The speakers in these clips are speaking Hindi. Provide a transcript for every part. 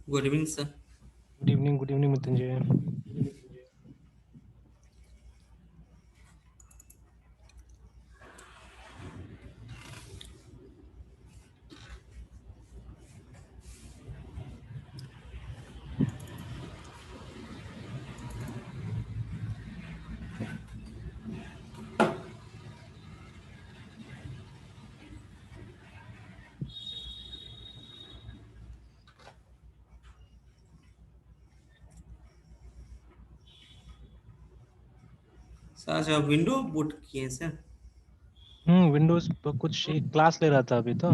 Good evening sir. Good evening Mrityunjay. Sir आज आप विंडो बूट किए सर? विंडोज पर कुछ एक क्लास ले रहा था अभी तो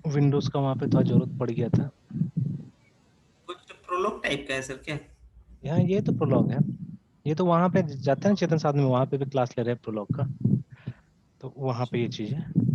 विंडोज का वहाँ पे थोड़ा जरूरत पड़ गया था। कुछ प्रोलॉग टाइप का है सर क्या? यहाँ ये तो प्रोलॉग है। ये तो वहाँ पे जाते हैं चेतन साथ में, वहाँ पे भी क्लास ले रहे हैं प्रोलॉग का, तो वहाँ पे ये चीज है।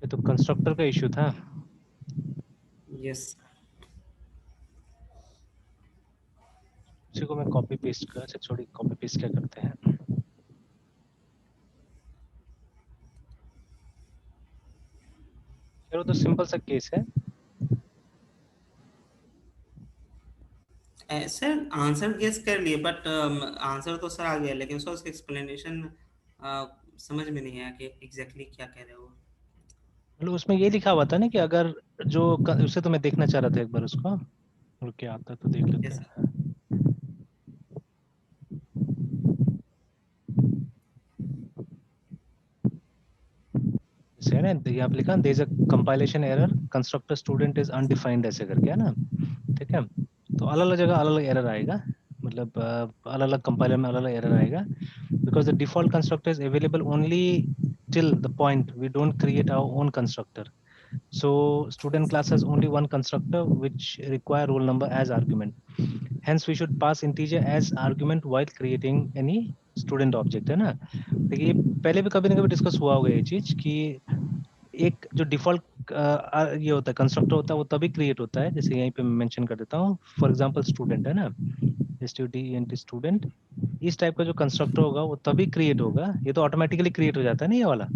ये तो कंस्ट्रक्टर का इश्यू था। यस। उसी को मैं कॉपी पेस्ट कर, अच्छा छोड़ी, कॉपी पेस्ट क्या करते हैं। चलो तो सिंपल सा केस है। सर आंसर गेस कर लिए बट आंसर तो सर आ गया, लेकिन सर उसका एक्सप्लेनेशन समझ में नहीं आया कि एग्जैक्टली क्या कह रहे हो। मतलब उसमें ये लिखा हुआ था ना कि अगर जो उसे तो मैं देखना चाह रहा था एक बार उसको, और क्या आता है तो देख लेते यस सर। हैं। जैसे है ना, यहाँ पे लिखा there is a compilation error, constructor student is undefined, ऐसे करके है ना। ठीक है, तो अलग अलग जगह अलग अलग एरर आएगा, मतलब अलग अलग कंपाइलर में अलग अलग एरर आएगा, because the default constructor is available only till the point we don't create our own constructor. So student class has only one constructor which require roll number as argument. Hence we should pass integer as argument while creating any student object, है ना। देखिए ये पहले भी कभी ना कभी डिस्कस हुआ होगा ये चीज कि एक जो डिफॉल्ट ये होता है कंस्ट्रक्टर होता है वो तभी क्रिएट होता है, जैसे यहीं पे मैं मेंशन कर देता हूँ, फॉर एग्जांपल स्टूडेंट है ना, स्टूडेंट स्टूडेंट, इस टाइप का जो कंस्ट्रक्टर होगा वो तभी क्रिएट होगा, ये तो ऑटोमेटिकली क्रिएट हो जाता है ना ये वाला।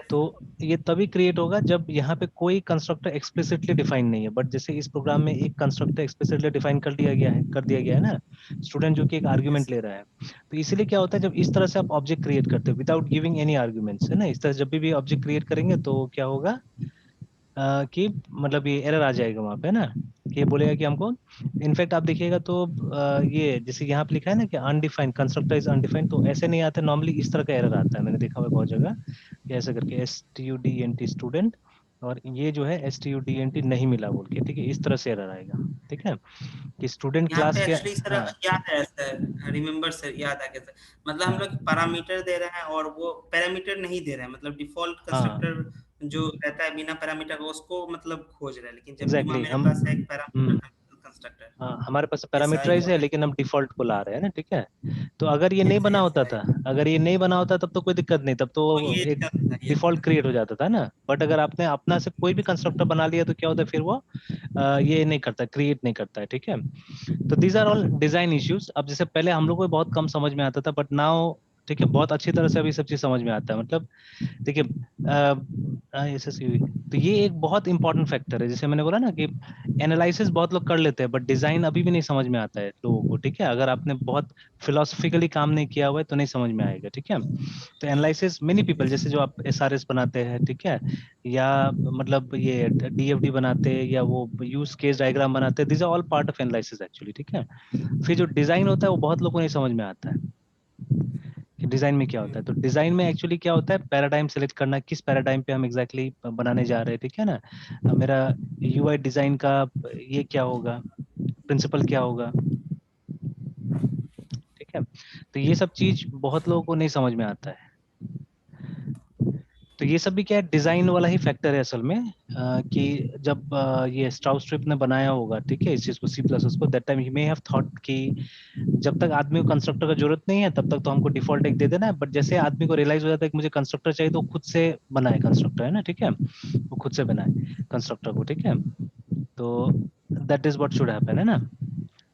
तो ये तभी क्रिएट होगा जब यहाँ पे कोई कंस्ट्रक्टर एक्सप्लिसिटली डिफाइन नहीं है, बट जैसे इस प्रोग्राम में एक कंस्ट्रक्टर एक्सप्लिसिटली डिफाइन कर दिया गया है ना, स्टूडेंट जो कि एक यस आर्ग्यूमेंट सर। ले रहा है। तो इसीलिए क्या होता है जब इस तरह से आप ऑब्जेक्ट क्रिएट करते हो विदाउट गिविंग एनी आर्ग्यूमेंट्स, है ना, इस तरह से जब भी ऑब्जेक्ट क्रिएट करेंगे तो क्या होगा कि मतलब ये एरर आ जाएगा वहां पे ना, कि ये बोलेगा कि हमको, इनफैक्ट आप देखिएगा तो ये जैसे यहाँ पे लिखा है ना कि अनडिफाइंड कंस्ट्रक्टर इज अनडिफाइंड, तो ऐसे नहीं आता, नॉर्मली इस तरह का एरर आता है, मैंने देखा हुआ है बहुत जगह कि ऐसे करके STUDENT स्टूडेंट, और ये जो है STUDENT नहीं मिला बोल के, ठीक है, इस तरह से एरर आएगा। ठीक है, कि स्टूडेंट यहाँ क्लास पे के, एक्चुअली सर हाँ याद है सर, रिमेम्बर सर, याद आ गया सर। मतलब हम लोग हाँ पैरामीटर दे रहे हैं और वो पैरामीटर नहीं दे रहे हैं, मतलब डिफॉल्ट हाँ कंस्ट्रक्टर जो रहता है बिना पैरामीटर का उसको मतलब खोज रहे हैं, लेकिन जबकि वहाँ एग्जैक्टली मेरे हम, पास है एक पैरामीटर कंस्ट्रक्टर। हाँ हमारे पास ऐसा पैरामीटराइज हुआ है है। लेकिन हम डिफॉल्ट को ला रहे हैं ना, ठीक है। तो अगर ये नहीं यस बना यस होता था, राइट। अगर ये नहीं बना होता तब तो कोई दिक्कत नहीं, तब तो तो ये एक दिक्कत है, यस डिफॉल्ट सर। क्रिएट हो जाता था ना, बट अगर आपने अपना से कोई भी कंस्ट्रक्टर बना लिया तो क्या होता है फिर वो ये नहीं करता, क्रिएट नहीं करता है, ठीक है। तो these are all design issues. अब जैसे पहले हम लोग को बहुत कम समझ में आता था, बट नाउ ठीक है बहुत अच्छी तरह से अभी सब चीज समझ में आता है, मतलब देखिए SSUV, तो ये एक बहुत इंपॉर्टेंट फैक्टर है, जैसे मैंने बोला ना कि एनालिसिस बहुत लोग कर लेते हैं बट डिजाइन अभी भी नहीं समझ में आता है लोगों को, ठीक है, अगर आपने बहुत फिलोसफिकली काम नहीं किया हुआ है तो नहीं समझ में आएगा, ठीक है। तो एनालिसिस मेनी पीपल, जैसे जो आप SRS बनाते हैं, ठीक है, या मतलब ये DFD बनाते हैं या वो यूज केस डायग्राम बनाते हैं, this are all part of analysis actually, ठीक है। फिर जो डिजाइन होता है वो बहुत लोगों को नहीं समझ में आता है। डिजाइन में क्या होता है। तो डिजाइन में एक्चुअली क्या होता है, पैराडाइम सेलेक्ट करना, किस पैराडाइम पे हम एग्जैक्टली बनाने जा रहे हैं, ठीक है ना। मेरा यूआई डिजाइन का ये क्या होगा, प्रिंसिपल क्या होगा, ठीक है। तो ये सब चीज बहुत लोगों को नहीं समझ में आता है। तो ये सब भी क्या है, डिजाइन वाला ही फैक्टर है असल में, कि जब ये स्ट्राउस स्ट्रिप ने बनाया होगा, ठीक है, इस चीज को सी प्लस उसको, that time he may have thought कि जब तक आदमी को कंस्ट्रक्टर का जरूरत नहीं है तब तक तो हमको डिफॉल्ट एक दे देना है, बट जैसे आदमी को रियलाइज हो जाता है कि मुझे कंस्ट्रक्टर चाहिए, तो खुद से बनाए कंस्ट्रक्टर, है ना, ठीक है, वो खुद से बनाए कंस्ट्रक्टर को, ठीक है। तो that is what should happen, है ना।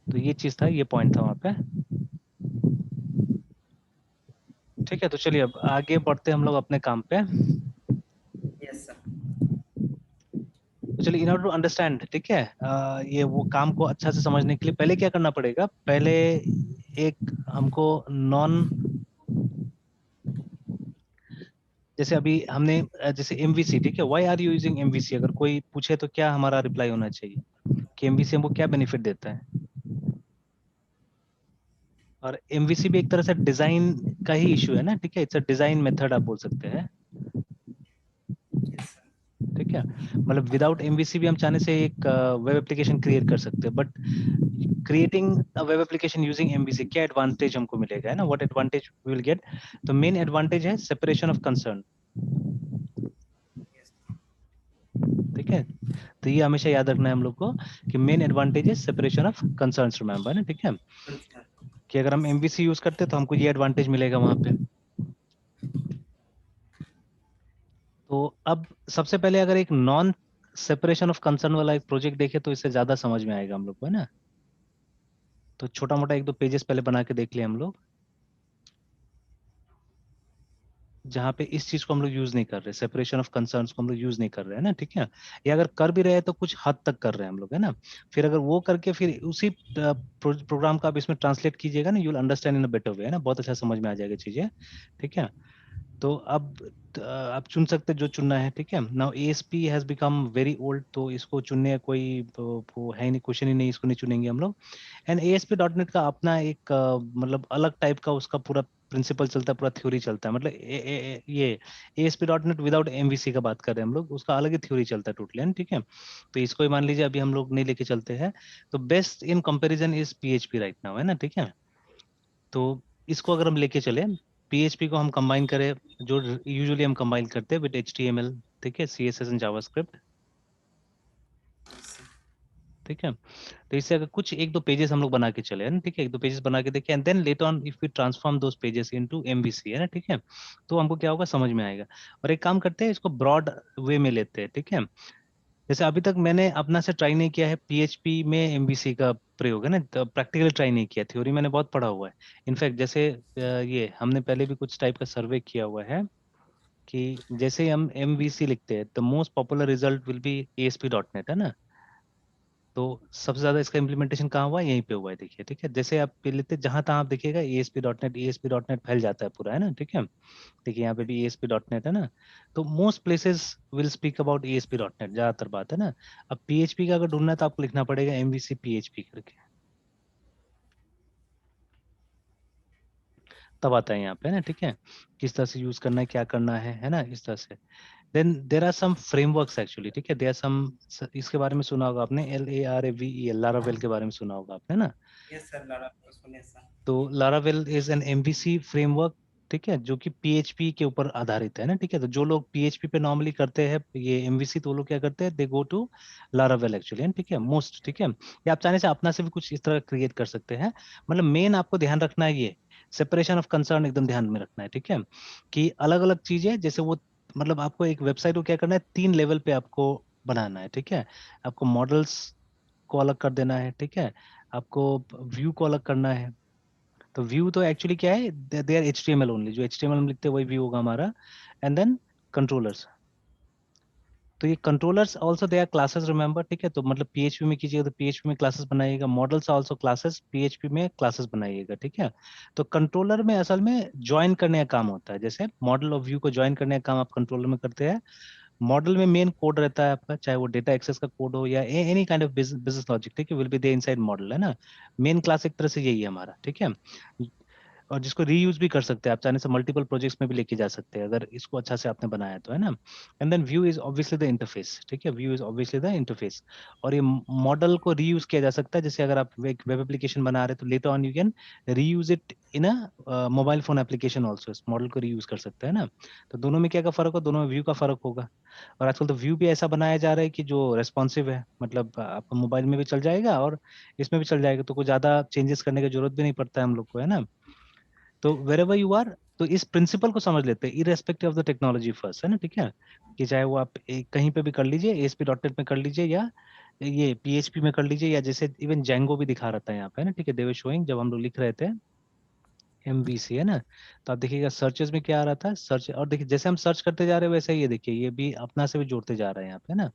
तो ये चीज था, ये पॉइंट था वहां पे, ठीक है। तो चलिए अब आगे बढ़ते हैं हम लोग अपने काम पे। Yes sir. तो चलिए, इन ऑर्डर टू अंडरस्टैंड, ठीक है, ये वो काम को अच्छा से समझने के लिए पहले क्या करना पड़ेगा, पहले एक हमको नॉन, जैसे अभी हमने जैसे एमवीसी, ठीक है, why are you using MVC, अगर कोई पूछे तो क्या हमारा रिप्लाई होना चाहिए कि एमवीसी हमको क्या बेनिफिट देता है। और एमवीसी भी एक तरह से डिजाइन का ही इशू है ना, ठीक है, इट्स अ डिजाइन मेथड आप बोल सकते हैं, यस सर। ठीक है। मतलब विदाउट एमवीसी भी हम चाहने से एक वेब एप्लीकेशन क्रिएट कर सकते हैं, but creating a web application using MVC क्या एडवांटेज हमको मिलेगा, है ना, what advantage we will get. तो मेन एडवांटेज है सेपरेशन ऑफ कंसर्न, यस ठीक है। तो ये हमेशा याद रखना है हम लोग को कि मेन एडवांटेज है सेपरेशन ऑफ कंसर्न्स, रिमेंबर ना, ठीक है, सर। कि अगर हम एमवीसी यूज करते हैं तो हमको ये एडवांटेज मिलेगा वहां पे। तो अब सबसे पहले अगर एक नॉन सेपरेशन ऑफ कंसर्न वाला एक प्रोजेक्ट देखे तो इससे ज्यादा समझ में आएगा हम लोग को, है ना। तो छोटा मोटा एक दो पेजेस पहले बना के देख लिया हम लोग, जहाँ पे इस चीज को हम लोग यूज नहीं कर रहे, सेपरेशन ऑफ कंसर्न्स को हम लोग यूज नहीं कर रहे हैं ना, ठीक है। या अगर कर भी रहे हैं तो कुछ हद तक कर रहे हैं हम लोग, है ना। फिर अगर वो करके फिर उसी प्रोग्राम का आप इसमें ट्रांसलेट कीजिएगा ना, you will understand in a better way, है ना, बहुत अच्छा समझ में आ जाएगा चीजें, ठीक है। तो अब आप चुन सकते हैं जो चुनना है, ठीक है। Now ASP has become very old, तो इसको चुनने का कोई वो है नहीं, क्वेश्चन ही नहीं, इसको नहीं चुनेंगे हम लोग। एंड एएसपी डॉट नेट का अपना एक मतलब अलग टाइप का उसका पूरा प्रिंसिपल चलता है, पूरा थ्योरी चलता है, मतलब ये ASP dot net without MVC का बात कर रहे हैं हम लोग, उसका अलग ही थ्योरी चलता है टोटली, है ना, ठीक है। तो इसको ही मान लीजिए अभी हम लोग नहीं लेके चलते हैं। तो best in comparison is PHP right now, है ना, ठीक है। तो इसको अगर हम लेके चले, पीएचपी को हम कंबाइन करें, जो यूजुअली हम कंबाइन करते हैं विद एचटीएमएल, ठीक है, सीएसएस एंड जावास्क्रिप्ट, ठीक है। तो इससे अगर कुछ एक दो पेजेस हम लोग बना के चले, है ना, ठीक है, एक दो पेजेस बना के देखें, and then later on if we transform those pages into MVC, है ना, ठीक है, तो हमको क्या होगा समझ में आएगा। और एक काम करते हैं, इसको ब्रॉड वे में लेते हैं, ठीक है। जैसे अभी तक मैंने अपना से ट्राई नहीं किया है पीएचपी में एमवीसी का प्रयोग, है ना, तो प्रैक्टिकली ट्राई नहीं किया, थ्योरी मैंने बहुत पढ़ा हुआ है। इनफैक्ट जैसे ये हमने पहले भी कुछ टाइप का सर्वे किया हुआ है कि जैसे ही हम एमवीसी लिखते हैं the most popular result will be ASP dot net, है ना। तो सबसे ज्यादा इसका इम्प्लीमेंटेशन कहाँ हुआ है, यहीं पे हुआ है, देखिए, ठीक है। जैसे आप लेते जहां तहां आप देखिएगा एएसपी डॉट नेट फैल जाता है पूरा, है ना, ठीक है। देखिए यहाँ पे भी एएसपी डॉट नेट है ना। तो most places will speak about ASP dot net, ज्यादातर बात है ना। अब पीएचपी का अगर ढूंढना है तो आपको लिखना पड़ेगा एमवीसी पीएचपी करके, तब आता है यहाँ पे, है ना, ठीक है। किस तरह से यूज करना है, क्या करना है ना, इस तरह से। Then there are some frameworks actually, ठीक है, देर आर सम, इसके बारे में सुना होगा आपने, LARAVEL, लारावेल के बारे में सुना होगा आपने ना। यस सर, लारा सुनिए सर। तो Laravel is an MVC framework, ठीक है, जो कि पीएचपी के ऊपर आधारित है ना, ठीक है। तो जो लोग पीएचपी पे नॉर्मली करते हैं ये एमवीसी, तो वो लोग क्या करते हैं, दे गो टू लारावेल एक्चुअली, ठीक है, मोस्ट, ठीक है। या आप चाहने से अपना से भी कुछ इस तरह क्रिएट कर सकते हैं। मतलब मेन आपको ध्यान रखना है ये सेपरेशन ऑफ कंसर्न एकदम ध्यान में रखना है, ठीक है, कि अलग अलग चीजें जैसे वो, मतलब आपको एक वेबसाइट को क्या करना है, 3 लेवल पे आपको बनाना है, ठीक है। आपको मॉडल्स को अलग कर देना है, ठीक है, आपको व्यू को अलग करना है। तो व्यू तो एक्चुअली क्या है, दे आर एचटीएमएल ओनली, जो एचटीएमएल में लिखते हैं वही व्यू होगा हमारा। एंड देन कंट्रोलर्स, तो ये controllers also they are classes, remember, ठीक है। तो मतलब पीएचपी में कीजिएगा तो पीएचपी में क्लासेस बनाइएगा, मॉडल्स आल्सो क्लासेस, पीएचपी में क्लासेस बनाइएगा, ठीक है। तो कंट्रोलर में असल में ज्वाइन करने का काम होता है, जैसे मॉडल और व्यू को ज्वाइन करने का काम आप कंट्रोलर में करते हैं। मॉडल में मेन कोड रहता है आपका, चाहे वो डेटा एक्सेस का कोड हो या any kind of business logic, ठीक है, will be there inside model, है ना। मेन क्लास एक तरह से यही है हमारा, ठीक है। और जिसको रीयूज भी कर सकते हैं आप, चाहने से मल्टीपल प्रोजेक्ट्स में भी लेके जा सकते हैं अगर इसको अच्छा से आपने बनाया तो, है ना। And then view is obviously the interface, ठीक है, view is obviously the interface. और ये मॉडल को रीयूज किया जा सकता है, जैसे अगर आप एक वेब एप्लीकेशन बना रहे हैं तो later on you can reuse it in a mobile phone application also, इस मॉडल को रीयूज कर सकते हैं ना। तो दोनों में क्या का फर्क हो, दोनों में व्यू का फर्क होगा। और आजकल तो व्यू भी ऐसा बनाया जा रहा है कि जो रेस्पॉन्सिव है, मतलब आपको मोबाइल में भी चल जाएगा और इसमें भी चल जाएगा, तो कोई ज्यादा चेंजेस करने की जरूरत भी नहीं पड़ता है हम लोग को, है ना। तो वेर एवर यू आर, तो इस प्रिंसिपल को समझ लेते हैं irrespective of the technology first, है ना, ठीक है। कि चाहे वो आप कहीं पे भी कर लीजिए, एएसपी डॉट नेट में कर लीजिए, या ये पीएचपी में कर लीजिए, या जैसे इवन जेंगो भी दिखा रहा था यहाँ पे, है ना, ठीक है, दे वर शोइंग जब हम लोग लिख रहे थे एमवीसी, है ना। तो आप देखिएगा सर्चेस में क्या आ रहा था, सर्च, और देखिए जैसे हम सर्च करते जा रहे हैं वैसे ही ये देखिए ये भी अपना से भी जोड़ते जा रहे हैं यहाँ पे, है ना।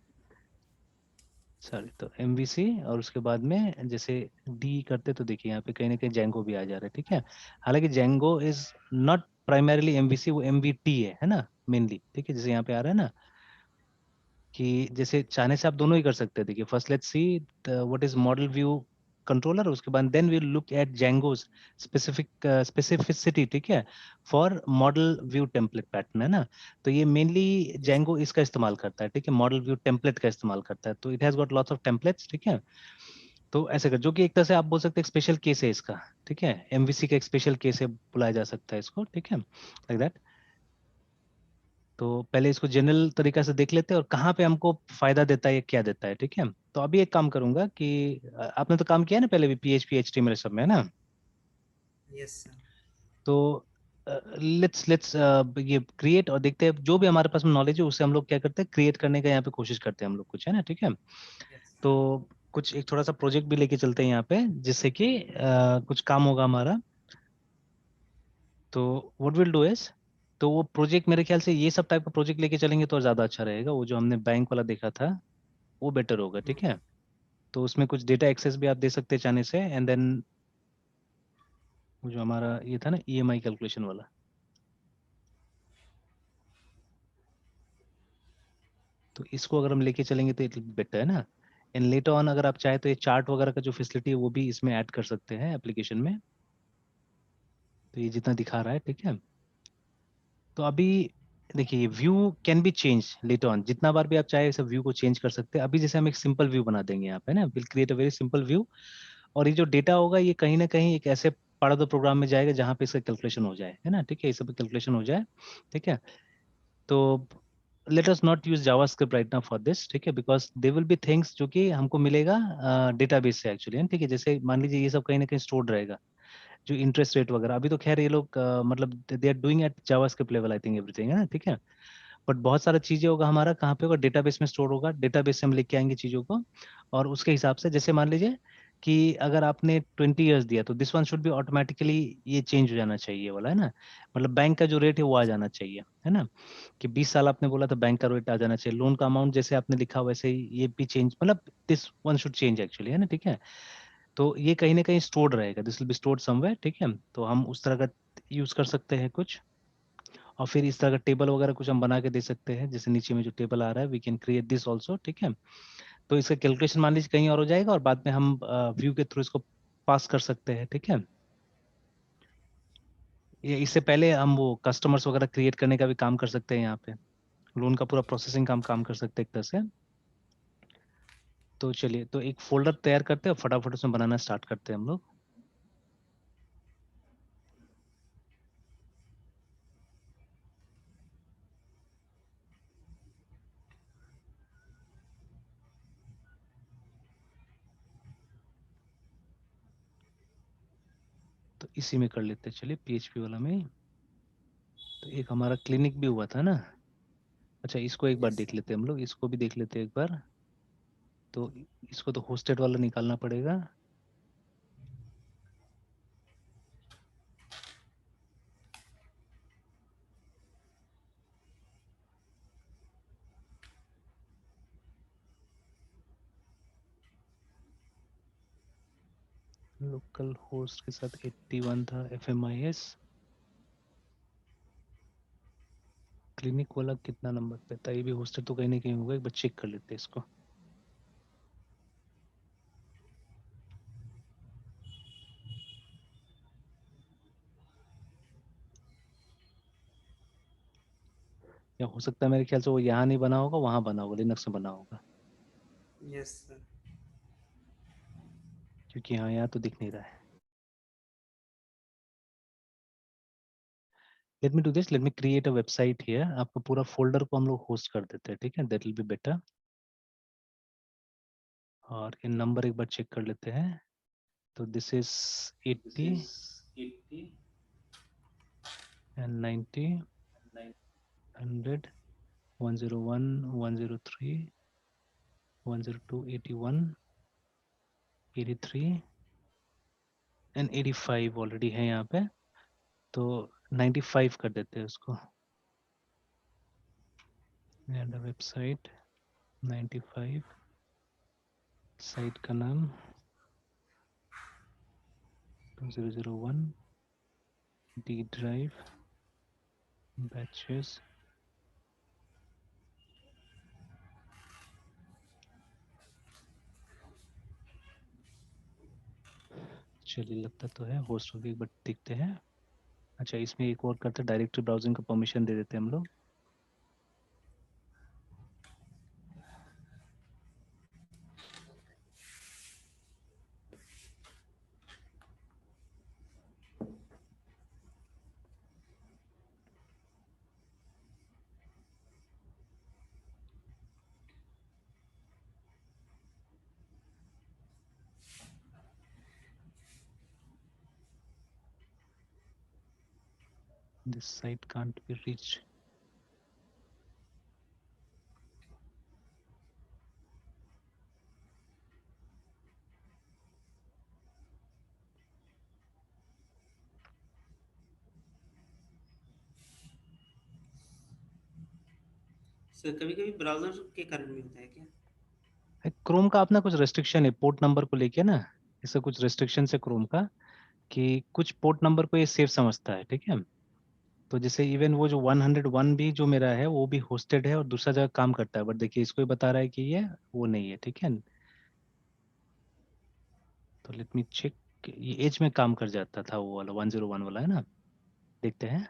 सॉरी, तो एमवीसी और उसके बाद में जैसे डी करते तो देखिए यहाँ पे कहीं ना कहीं जेंगो भी आ जा रहा है, ठीक है। हालांकि Django is not primarily MVC, वो एमवीटी है ना, मेनली, ठीक है, जैसे यहाँ पे आ रहा है ना, कि जैसे चाहने से आप दोनों ही कर सकते हैं। देखिए first let's see what is model view controller, उसके बाद then we look at Django's specificity, ठीक है, for model view template pattern, है ना। तो ये मेनली यस जेंगो इसका इस्तेमाल करता है, ठीक है, मॉडल व्यू टेम्पलेट का इस्तेमाल करता है, तो it has got lots of templates, ठीक है। तो ऐसे कर, जो कि एक तरह से आप बोल सकते हैं स्पेशल केस है इसका, ठीक है, एमवीसी का एक स्पेशल केस है, बुलाया जा सकता है इसको, ठीक है, लाइक दैट। तो पहले इसको जनरल तरीका से देख लेते हैं और कहाँ पे हमको फायदा देता है, ये क्या देता है, ठीक है। तो अभी एक काम करूंगा कि आपने तो काम किया है ना पहले भी पीएचपी एचटीएमएल सब में, है ना। Yes sir. तो लेट्स लेट्स ये क्रिएट और देखते हैं, जो भी हमारे पास में नॉलेज है उससे हम लोग क्या करते हैं, क्रिएट करने का यहाँ पे कोशिश करते हैं हम लोग कुछ, है ना, ठीक है। यस तो कुछ एक थोड़ा सा प्रोजेक्ट भी लेके चलते हैं यहाँ पे, जिससे कि कुछ काम होगा हमारा। तो व्हाट विल डू इज, तो वो प्रोजेक्ट मेरे ख्याल से ये सब टाइप का प्रोजेक्ट लेके चलेंगे तो ज्यादा अच्छा रहेगा, वो जो हमने बैंक वाला देखा था वो बेटर होगा, ठीक है। तो उसमें कुछ डेटा एक्सेस भी आप दे सकते हैं चाहने से, एंड देन वो जो हमारा ये था ना ईएमआई कैलकुलेशन वाला, तो इसको अगर हम लेके चलेंगे तो इट बेटर, है ना। एंड लेटर ऑन अगर आप चाहे तो ये चार्ट वगैरह का जो फैसिलिटी है वो भी इसमें ऐड कर सकते हैं एप्लीकेशन में। तो ये जितना दिखा रहा है, ठीक है। तो अभी देखिए view can be change later on, जितना बार भी आप चाहे इस व्यू को चेंज कर सकते हैं। अभी जैसे हम एक सिंपल व्यू बना देंगे यहाँ पे ना, will create a very simple view, और ये जो डेटा होगा ये कहीं ना कहीं एक ऐसे पार्ट ऑफ द प्रोग्राम में जाएगा जहाँ पे इसका कैलकुलेशन हो जाए, है ना, ठीक है, इस सब कैलकुलेशन हो जाए, ठीक है। तो let us not use JavaScript right now for this, ठीक है, because they will be things जो कि हमको मिलेगा डेटाबेस से एक्चुअली, ठीक है। जैसे मान लीजिए ये सब कहीं ना कहीं स्टोर्ड रहेगा, जो इंटरेस्ट रेट वगैरह, अभी तो खैर ये लोग मतलब they are doing at JavaScript level I think everything, है ना, ठीक है। बट बहुत सारा चीजें होगा हमारा कहाँ पे होगा, डेटाबेस में स्टोर होगा, डेटाबेस से हम लेके आएंगे चीजों को। और उसके हिसाब से जैसे मान लीजिए कि अगर आपने 20 ईयर्स दिया तो this one should be automatically ये चेंज हो जाना चाहिए वाला, है ना। मतलब बैंक का जो रेट है वो आ जाना चाहिए, है ना, कि 20 साल आपने बोला तो बैंक का रेट आ जाना चाहिए, लोन का अमाउंट जैसे आपने लिखा वैसे ही ये भी चेंज, मतलब this one should change actually, है ना, ठीक है। तो ये कहीं ना कहीं स्टोर्ड रहेगा, this will be stored somewhere, ठीक है। तो हम उस तरह का यूज कर सकते हैं कुछ, और फिर इस तरह का टेबल वगैरह कुछ हम बना के दे सकते हैं, जैसे नीचे में जो टेबल आ रहा है we can create this also, ठीक है। तो इसका कैलकुलेशन मान लीजिए कहीं और हो जाएगा और बाद में हम व्यू के थ्रू इसको पास कर सकते हैं, ठीक है। ये इससे पहले हम वो कस्टमर्स वगैरह क्रिएट करने का भी काम कर सकते हैं यहाँ पे, लोन का पूरा प्रोसेसिंग काम काम कर सकते हैं एक तरह से। तो चलिए, तो एक फोल्डर तैयार करते हैं और फटाफट उसमें बनाना स्टार्ट करते हैं हम लोग। तो इसी में कर लेते हैं, चलिए पीएचपी वाला में ही। तो एक हमारा क्लिनिक भी हुआ था ना, अच्छा इसको एक बार यस देख सर। लेते हैं हम लोग, इसको भी देख लेते हैं एक बार। तो इसको तो होस्टेड वाला निकालना पड़ेगा। लोकल होस्ट के साथ 81 था FMIS। क्लिनिक वाला कितना नंबर पे था, ये भी होस्टेड तो कहीं ना कहीं होगा, एक बार चेक कर लेते हैं इसको। या हो सकता है मेरे ख्याल से वो यहाँ नहीं बना होगा, वहाँ बना होगा, लिनक्स में बना होगा, यस सर। क्योंकि हाँ यहाँ तो दिख नहीं रहा है। Let me do this, let me create a website here. आपका पूरा फोल्डर को हम लोग होस्ट कर देते हैं, ठीक है, दैट विल बी बेटर। और ये नंबर एक बार चेक कर लेते हैं। तो this is 80 and 90, 100, 101, 103, 102, 81, 83 and 85 already है यहाँ पे। तो 95 कर देते हैं उसको। एंड वेबसाइट 95, साइट का नाम 2001, डी ड्राइव, बैचेस। चलिए लगता तो है होस्ट होगी, एक बार देखते हैं। अच्छा इसमें एक और करते हैं, डायरेक्टरी ब्राउजिंग का परमिशन दे देते हैं हम लोग। This site can't be reached. Sir कभी कभी ब्राउजर के कारण भी होता है क्या? क्रोम का अपना कुछ रेस्ट्रिक्शन है पोर्ट नंबर को लेके ना, इसका कुछ रेस्ट्रिक्शन है क्रोम का, कि कुछ पोर्ट नंबर को ये सेफ समझता है, ठीक है। तो जैसे इवन वो जो 101 भी जो मेरा है वो भी होस्टेड है और दूसरा जगह काम करता है, बट देखिए इसको ही बता रहा है कि ये वो नहीं है, ठीक है। तो लेट मी चेक, ये एज में काम कर जाता था वो वाला 101 वाला है ना, देखते हैं।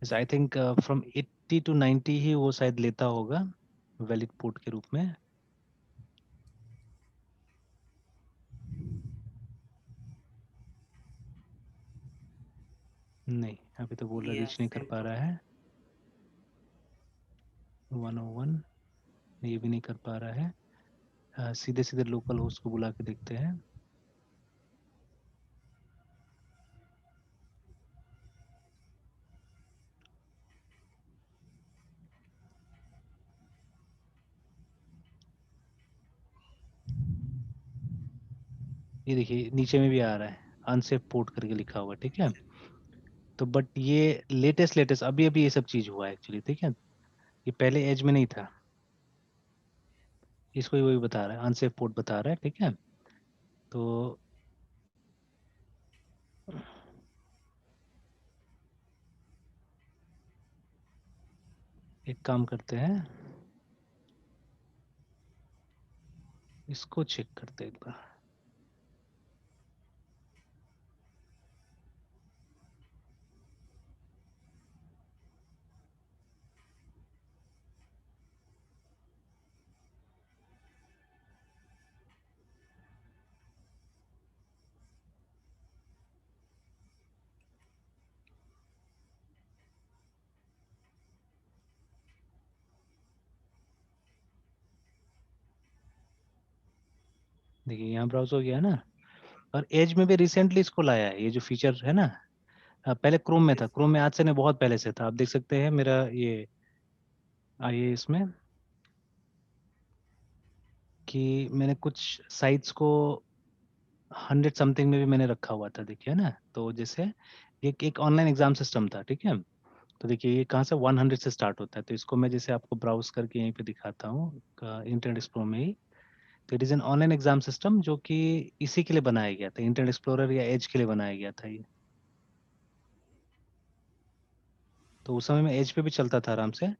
आई थिंक फ्रॉम 80 टू 90 ही वो शायद लेता होगा वैलिड पोर्ट के रूप में। नहीं अभी तो बोल रहा रीच यस नहीं कर सेम पा रहा प्रॉब्लम। है। 101 ये भी नहीं कर पा रहा है। सीधे सीधे लोकल होस्ट को बुला के देखते हैं। ये देखिए नीचे में भी आ रहा है, अनसेफ पोर्ट करके लिखा हुआ, ठीक है। तो बट ये लेटेस्ट लेटेस्ट अभी अभी ये सब चीज हुआ है एक्चुअली, ठीक है। ये पहले एज में नहीं था। इसको ही वही बता रहा है, अनसेफ पोर्ट बता रहा है, ठीक है। तो एक काम करते हैं, इसको चेक करते हैं एक बार। देखिए यहाँ ब्राउज हो गया है ना। और एज में भी रिसेंटली इसको लाया है, ये जो फीचर है ना। पहले क्रोम में था, यस। क्रोम में आज से नहीं बहुत पहले से था, आप देख सकते हैं मेरा ये आइए इसमें, कि मैंने कुछ साइट्स को 100 समथिंग में भी मैंने रखा हुआ था, देखिए ना। तो जैसे एक ऑनलाइन एग्जाम सिस्टम था, ठीक है। तो देखिए ये कहाँ से 100 से स्टार्ट होता है, तो इसको मैं जैसे आपको ब्राउज करके यहीं पे दिखाता हूँ इंटरनेट एक्सप्लोर में ही। तो it is an online exam system जो कि इसी के लिए बनाया गया था, इंटरनेट एक्सप्लोरर या एज के लिए बनाया गया था ये। तो उस समय में एज पे भी चलता था आराम से।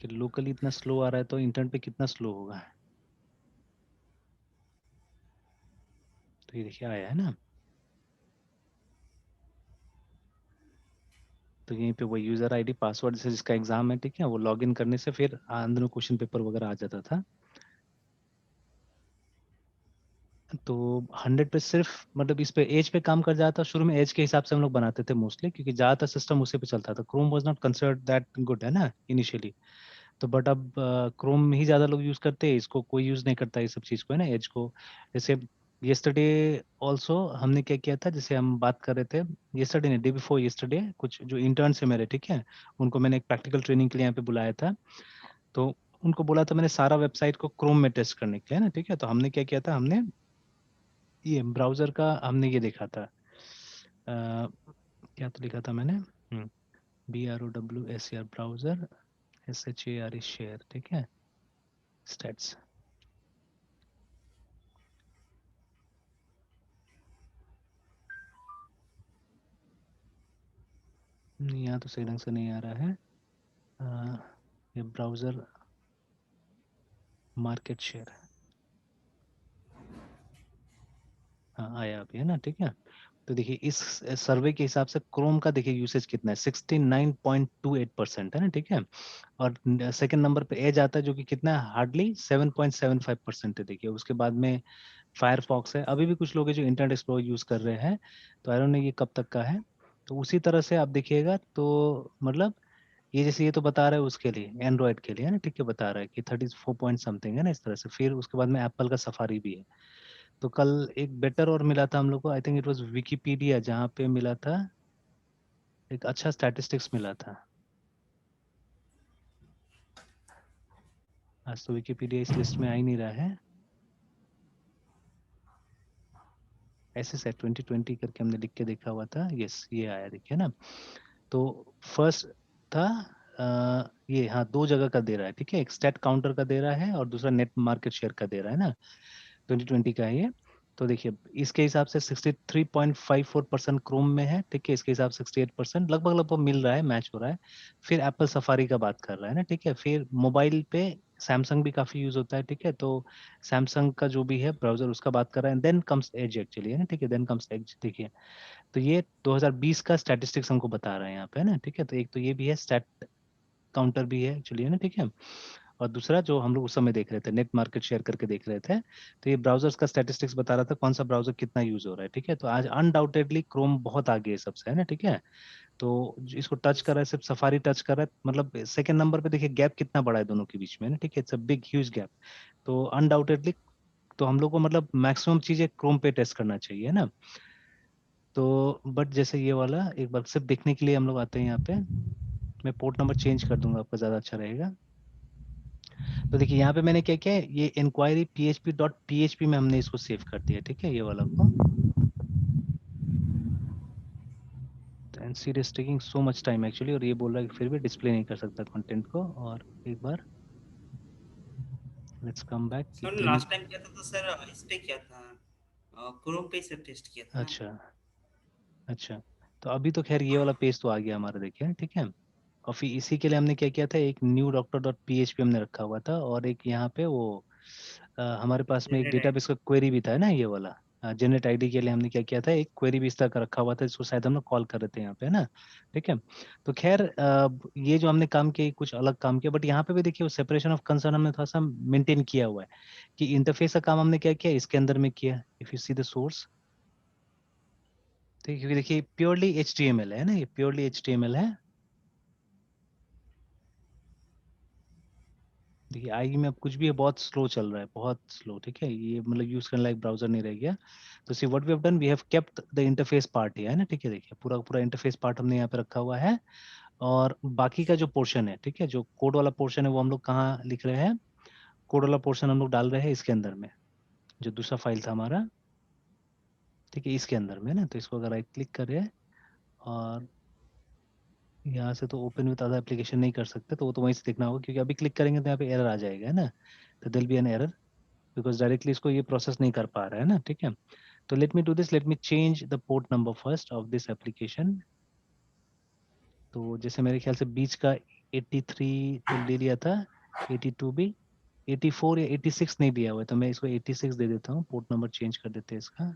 कि लोकली इतना स्लो आ रहा है तो इंटरनेट पे कितना स्लो होगा। तो ये देखिए आया है ना। तो यहीं पे वो यूजर आईडी पासवर्ड से जिसका एग्जाम है, ठीक है, वो लॉगिन करने से फिर अंदर में क्वेश्चन पेपर वगैरह आ जाता था। तो 100 पे सिर्फ मतलब इस पे एज पे काम कर जाता। शुरू में एज के हिसाब से हम लोग बनाते थे मोस्टली, क्योंकि ज्यादातर सिस्टम उसी पे चलता था। Chrome was not considered that good, है ना, इनिशियली। तो बट अब क्रोम ही ज्यादा लोग यूज करते हैं, इसको कोई यूज नहीं करता ये सब चीज को, है ना, एज को। जैसे येस्टरडे ऑल्सो हमने क्या किया था, जैसे हम बात कर रहे थे, येस्टरडे ने डे बिफोर येस्टरडे, कुछ जो इंटर्न है मेरे, ठीक है, उनको मैंने एक प्रैक्टिकल ट्रेनिंग के लिए यहाँ पे बुलाया था। तो उनको बोला था मैंने सारा वेबसाइट को क्रोम में टेस्ट करने के लिए, है ना, ठीक है। तो हमने क्या किया था, हमने ये ब्राउजर का हमने ये देखा था, क्या तो लिखा था मैंने, BROWSER ब्राउजर, SHARE शेयर, ठीक है, स्टेट्स। यहाँ तो सही ढंग से नहीं आ रहा है। अ, ये ब्राउजर मार्केट शेयर, हाँ आया अभी, है ना, ठीक है। तो देखिए इस सर्वे के हिसाब से क्रोम का देखिए यूसेज कितना है, 69.28% है ना, ठीक है। और सेकंड नंबर पे एज आता है, जो कि कितना है, हार्डली 7.75% है। देखिए उसके बाद में फायरफॉक्स है। अभी भी कुछ लोग हैं जो इंटरनेट एक्सप्लोरर यूज कर रहे हैं, तो आई डोंट नो ये कब तक का है। तो उसी तरह से आप देखिएगा तो मतलब ये जैसे ये तो बता रहा है उसके लिए, एंड्रॉयड के लिए, है ना, ठीक है, बता रहा है कि 34 पॉइंट समथिंग, है ना, इस तरह से। फिर उसके बाद में एप्पल का सफारी भी है। तो कल एक बेटर और मिला था हम लोग को, I think it was Wikipedia, जहाँ पे मिला था एक अच्छा स्टैटिस्टिक्स मिला था। आज तो विकिपीडिया इस लिस्ट में आ ही नहीं रहा है। ऐसे से 2020 करके हमने लिख के देखा हुआ था, यस ये आया, देखिए ना। तो फर्स्ट था ये, हाँ, दो जगह का दे रहा है, ठीक है, एक स्टेट काउंटर का दे रहा है और दूसरा नेट मार्केट शेयर का दे रहा है ना, 2020 का है ये। तो देखिए इसके हिसाब से 63.54% क्रोम में है, ठीक है, इसके हिसाब से 68%, लगभग लगभग मिल रहा है, मैच हो रहा है। फिर एप्पल सफारी का बात कर रहा है ना, ठीक है। फिर मोबाइल पे सैमसंग भी काफी यूज होता है, ठीक है, तो सैमसंग का जो भी है ब्राउजर उसका बात कर रहा है। देन कम्स एज एक्चुअली, है ना, ठीक है, देन कम्स एज, देखिए। तो ये 2020 का स्टैटिस्टिक्स हमको बता रहे हैं यहाँ पे, है ना, ठीक है। तो एक तो ये भी है, स्टैट काउंटर भी है एक्चुअली, है ना, ठीक है। और दूसरा जो हम लोग उस समय देख रहे थे, नेट मार्केट शेयर करके देख रहे थे, तो ये ब्राउजर्स का स्टैटिस्टिक्स बता रहा था कौन सा ब्राउजर कितना यूज हो रहा है, ठीक है। तो आज अनडाउटेडली क्रोम बहुत आगे है सबसे, है ना, ठीक है। तो इसको टच कर रहा है, सिर्फ सफारी टच कर रहा है, मतलब सेकंड नंबर पे देखिए गैप कितना बड़ा है दोनों के बीच में, है ना, ठीक है, it's a big huge gap. तो अनडाउटेडली तो हम लोग को मतलब मैक्सिमम चीजें क्रोम पे टेस्ट करना चाहिए, है ना। तो बट जैसे ये वाला एक बार सिर्फ देखने के लिए हम लोग आते हैं यहाँ पे। मैं पोर्ट नंबर चेंज कर दूंगा, आपका ज्यादा अच्छा रहेगा। तो देखिए यहाँ पे मैंने क्या किया है, ये इंक्वायरी php.php में हमने इसको सेव कर दिया, ठीक है, ये वाला को। And it is taking so much time actually, और ये बोल रहा है कि फिर भी डिस्प्ले नहीं कर सकता कंटेंट को। और एक बार लेट्स कम बैक कि सर क्लीनिंग। लास्ट टाइम किया था तो सर इस पे किया था, क्रोम पे से टेस्ट किया था ना। अच्छा, अच्छा। तो अभी तो खैर ये वाला पेज तो आ गया हमारा, देखिए, ठीक है। और फिर इसी के लिए हमने क्या किया था, एक न्यू डॉक्टर डॉट php हमने रखा हुआ था, और एक यहाँ पे वो हमारे पास में एक जनरेट डेटाबेस आईडी। का क्वेरी भी था, है ना, ये वाला। जनरेट आईडी के लिए हमने क्या किया था, एक क्वेरी भी इस तरह का रखा हुआ था, जिसको शायद हम लोग कॉल कर रहे थे यहाँ पे, है ना, ठीक है। तो खैर ये जो हमने काम किया, कुछ अलग काम किया, बट यहाँ पे भी देखिए वो सेपरेशन ऑफ कंसर्न हमने थोड़ा सा मेंटेन किया हुआ है। कि इंटरफेस का काम हमने क्या किया इसके अंदर में किया, if you see the source. ठीक है, क्योंकि देखिए प्योरली HTML है ना, ये प्योरली HTML है। देखिए आई में अब कुछ भी है, बहुत स्लो चल रहा है, बहुत स्लो, ठीक है, ये मतलब यूज करने लायक ब्राउजर नहीं रह गया। तो see what we have done, we have kept the interface part, है ना, ठीक है, देखिए पूरा पूरा इंटरफेस पार्ट हमने यहाँ पे रखा हुआ है। और बाकी का जो पोर्शन है, ठीक है, जो कोड वाला पोर्शन है, वो हम लोग कहाँ लिख रहे हैं, कोड वाला पोर्शन हम लोग डाल रहे हैं इसके अंदर में, जो दूसरा फाइल था हमारा, ठीक है, इसके अंदर में ना। तो इसको अगर राइट क्लिक करें और यहाँ से तो ओपन विद अदर एप्लीकेशन नहीं कर सकते, तो वो तो वहीं से देखना होगा, क्योंकि अभी क्लिक करेंगे तो यहाँ पे एरर आ जाएगा, है ना। तो there'll be an error, because directly इसको ये प्रोसेस नहीं कर पा रहा है ना, ठीक है। तो let me do this, let me change the port number first of this application. तो जैसे मेरे ख्याल से बीच का 83 तो ले लिया था, 82 भी, 84 या 86 नहीं दिया हुआ है, तो मैं इसको 86 दे देता हूँ, पोर्ट नंबर चेंज कर देते हैं इसका।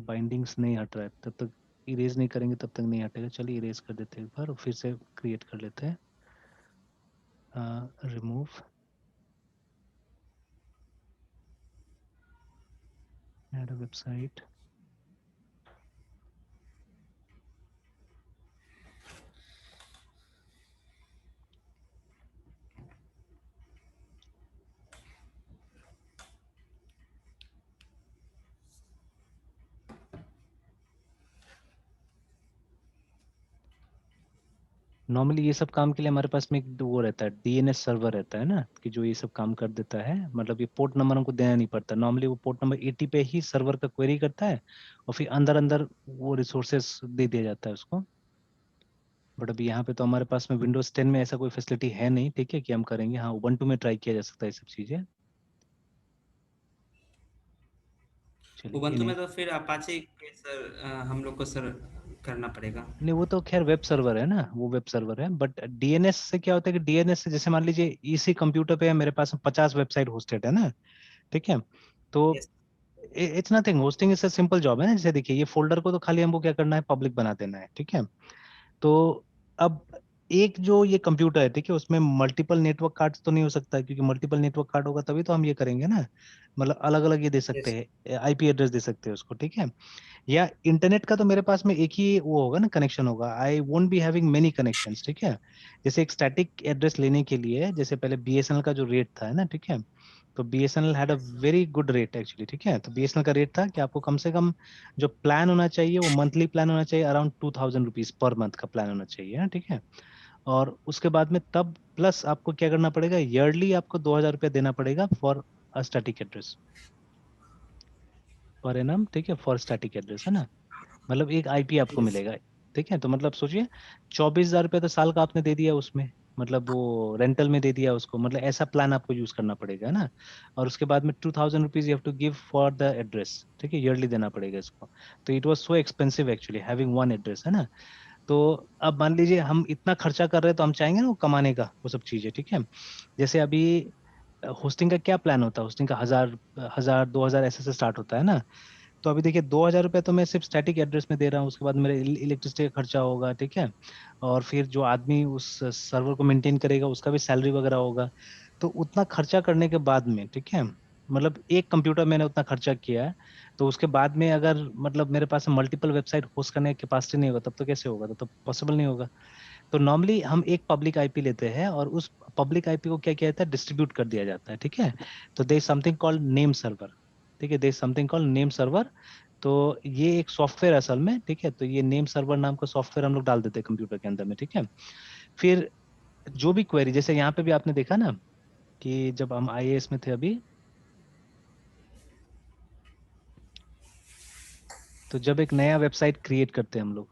बाइंडिंग्स नहीं हट रहा है, तब तक इरेज नहीं करेंगे तब तक नहीं हटेगा। चलिए इरेज कर देते हैं एक बार और फिर से क्रिएट कर लेते हैं। Remove, add a website. Normally ये सब काम के लिए हमारे पास में एक वो रहता है, डीएनएस सर्वर रहता है ना, कि जो ये सब काम कर देता है। मतलब ये पोर्ट नंबर हमको देना नहीं पड़ता, नॉर्मली वो पोर्ट नंबर 80 पे ही सर्वर का क्वेरी करता है और फिर अंदर अंदर वो रिसोर्सेस दे दिया जाता है उसको। बट अभी यहाँ पे तो हमारे पास में विंडोज 10 में ऐसा कोई फैसिलिटी है नहीं, ठीक है, कि हम करेंगे। हाँ, उबंटू में ट्राई किया जा सकता है ये सब चीजें। चलिए उबंटू इन्हें, में तो फिर अपाचे के सर हम लोग को सर करना पड़ेगा। नहीं वो तो खैर वेब सर्वर है ना, वो वेब सर्वर है। बट डीएनएस से क्या होता है कि डीएनएस से जैसे मान लीजिए इसी कंप्यूटर पे मेरे पास 50 वेबसाइट होस्टेड है ना, ठीक है, तो yes. It's nothing, hosting is a simple job है ना। जैसे देखिए ये फोल्डर को तो खाली हमको क्या करना है, पब्लिक बना देना है, ठीक है। तो अब एक जो ये कंप्यूटर है, ठीक है, उसमें मल्टीपल नेटवर्क कार्ड्स तो नहीं हो सकता है, क्योंकि मल्टीपल नेटवर्क कार्ड होगा तभी तो हम ये करेंगे ना। मतलब अलग अलग ये दे सकते यस। हैं, आईपी एड्रेस दे सकते हैं उसको, ठीक है। या इंटरनेट का तो मेरे पास में एक ही वो होगा ना, कनेक्शन होगा। I won't be having many connections, ठीक है। जैसे एक स्टैटिक एड्रेस लेने के लिए, जैसे पहले बीएसएनएल का जो रेट था है ना, ठीक है, तो BSNL had a yes. Very good rate actually, ठीक है। तो बीएसएनएल का रेट था कि आपको कम से कम जो प्लान होना चाहिए वो मंथली प्लान होना चाहिए, अराउंड 2000 रुपीज पर मंथ का प्लान होना चाहिए ना, ठीक है। और उसके बाद में तब प्लस आपको क्या करना पड़ेगा, ईयरली आपको 2000 रुपया देना पड़ेगा for a static address per annum, ठीक है, फॉर स्टैटिक एड्रेस है ना। मतलब एक आईपी आपको यस। मिलेगा, ठीक है। तो मतलब सोचिए 24,000 रुपये तो साल का आपने दे दिया उसमें, मतलब वो रेंटल में दे दिया उसको, मतलब ऐसा प्लान आपको यूज करना पड़ेगा ना। और उसके बाद में 2000 rupees you have to give for the address, ठीक है, ईयरली देना पड़ेगा इसको। तो it was so expensive actually having one address है ना। तो अब मान लीजिए हम इतना खर्चा कर रहे हैं तो हम चाहेंगे ना वो कमाने का वो सब चीजें, ठीक है। जैसे अभी होस्टिंग का क्या प्लान होता है, होस्टिंग का 1000 2000 ऐसे से स्टार्ट होता है ना। तो अभी देखिए 2000 रुपये तो मैं सिर्फ स्टैटिक एड्रेस में दे रहा हूँ, उसके बाद मेरे इलेक्ट्रिसिटी का खर्चा होगा, ठीक है। और फिर जो आदमी उस सर्वर को मेंटेन करेगा उसका भी सैलरी वगैरह होगा। तो उतना खर्चा करने के बाद में, ठीक है, मतलब एक कंप्यूटर मैंने उतना खर्चा किया है, तो उसके बाद में अगर मतलब मेरे पास मल्टीपल वेबसाइट होस्ट करने की कैपेसिटी नहीं होगा तब तो कैसे होगा, तो पॉसिबल नहीं होगा। तो नॉर्मली हम एक पब्लिक आईपी लेते हैं और उस पब्लिक आईपी को क्या किया जाता है, डिस्ट्रीब्यूट कर दिया जाता है, ठीक है। तो they something called name server, ठीक है, they something called name server. तो ये एक सॉफ्टवेयर असल में, ठीक है, तो ये नेम सर्वर नाम का सॉफ्टवेयर हम लोग डाल देते हैं कंप्यूटर के अंदर में, ठीक है। फिर जो भी क्वेरी, जैसे यहाँ पे भी आपने देखा ना कि जब हम आईएएस में थे अभी, तो जब एक नया वेबसाइट क्रिएट करते हैं हम लोग,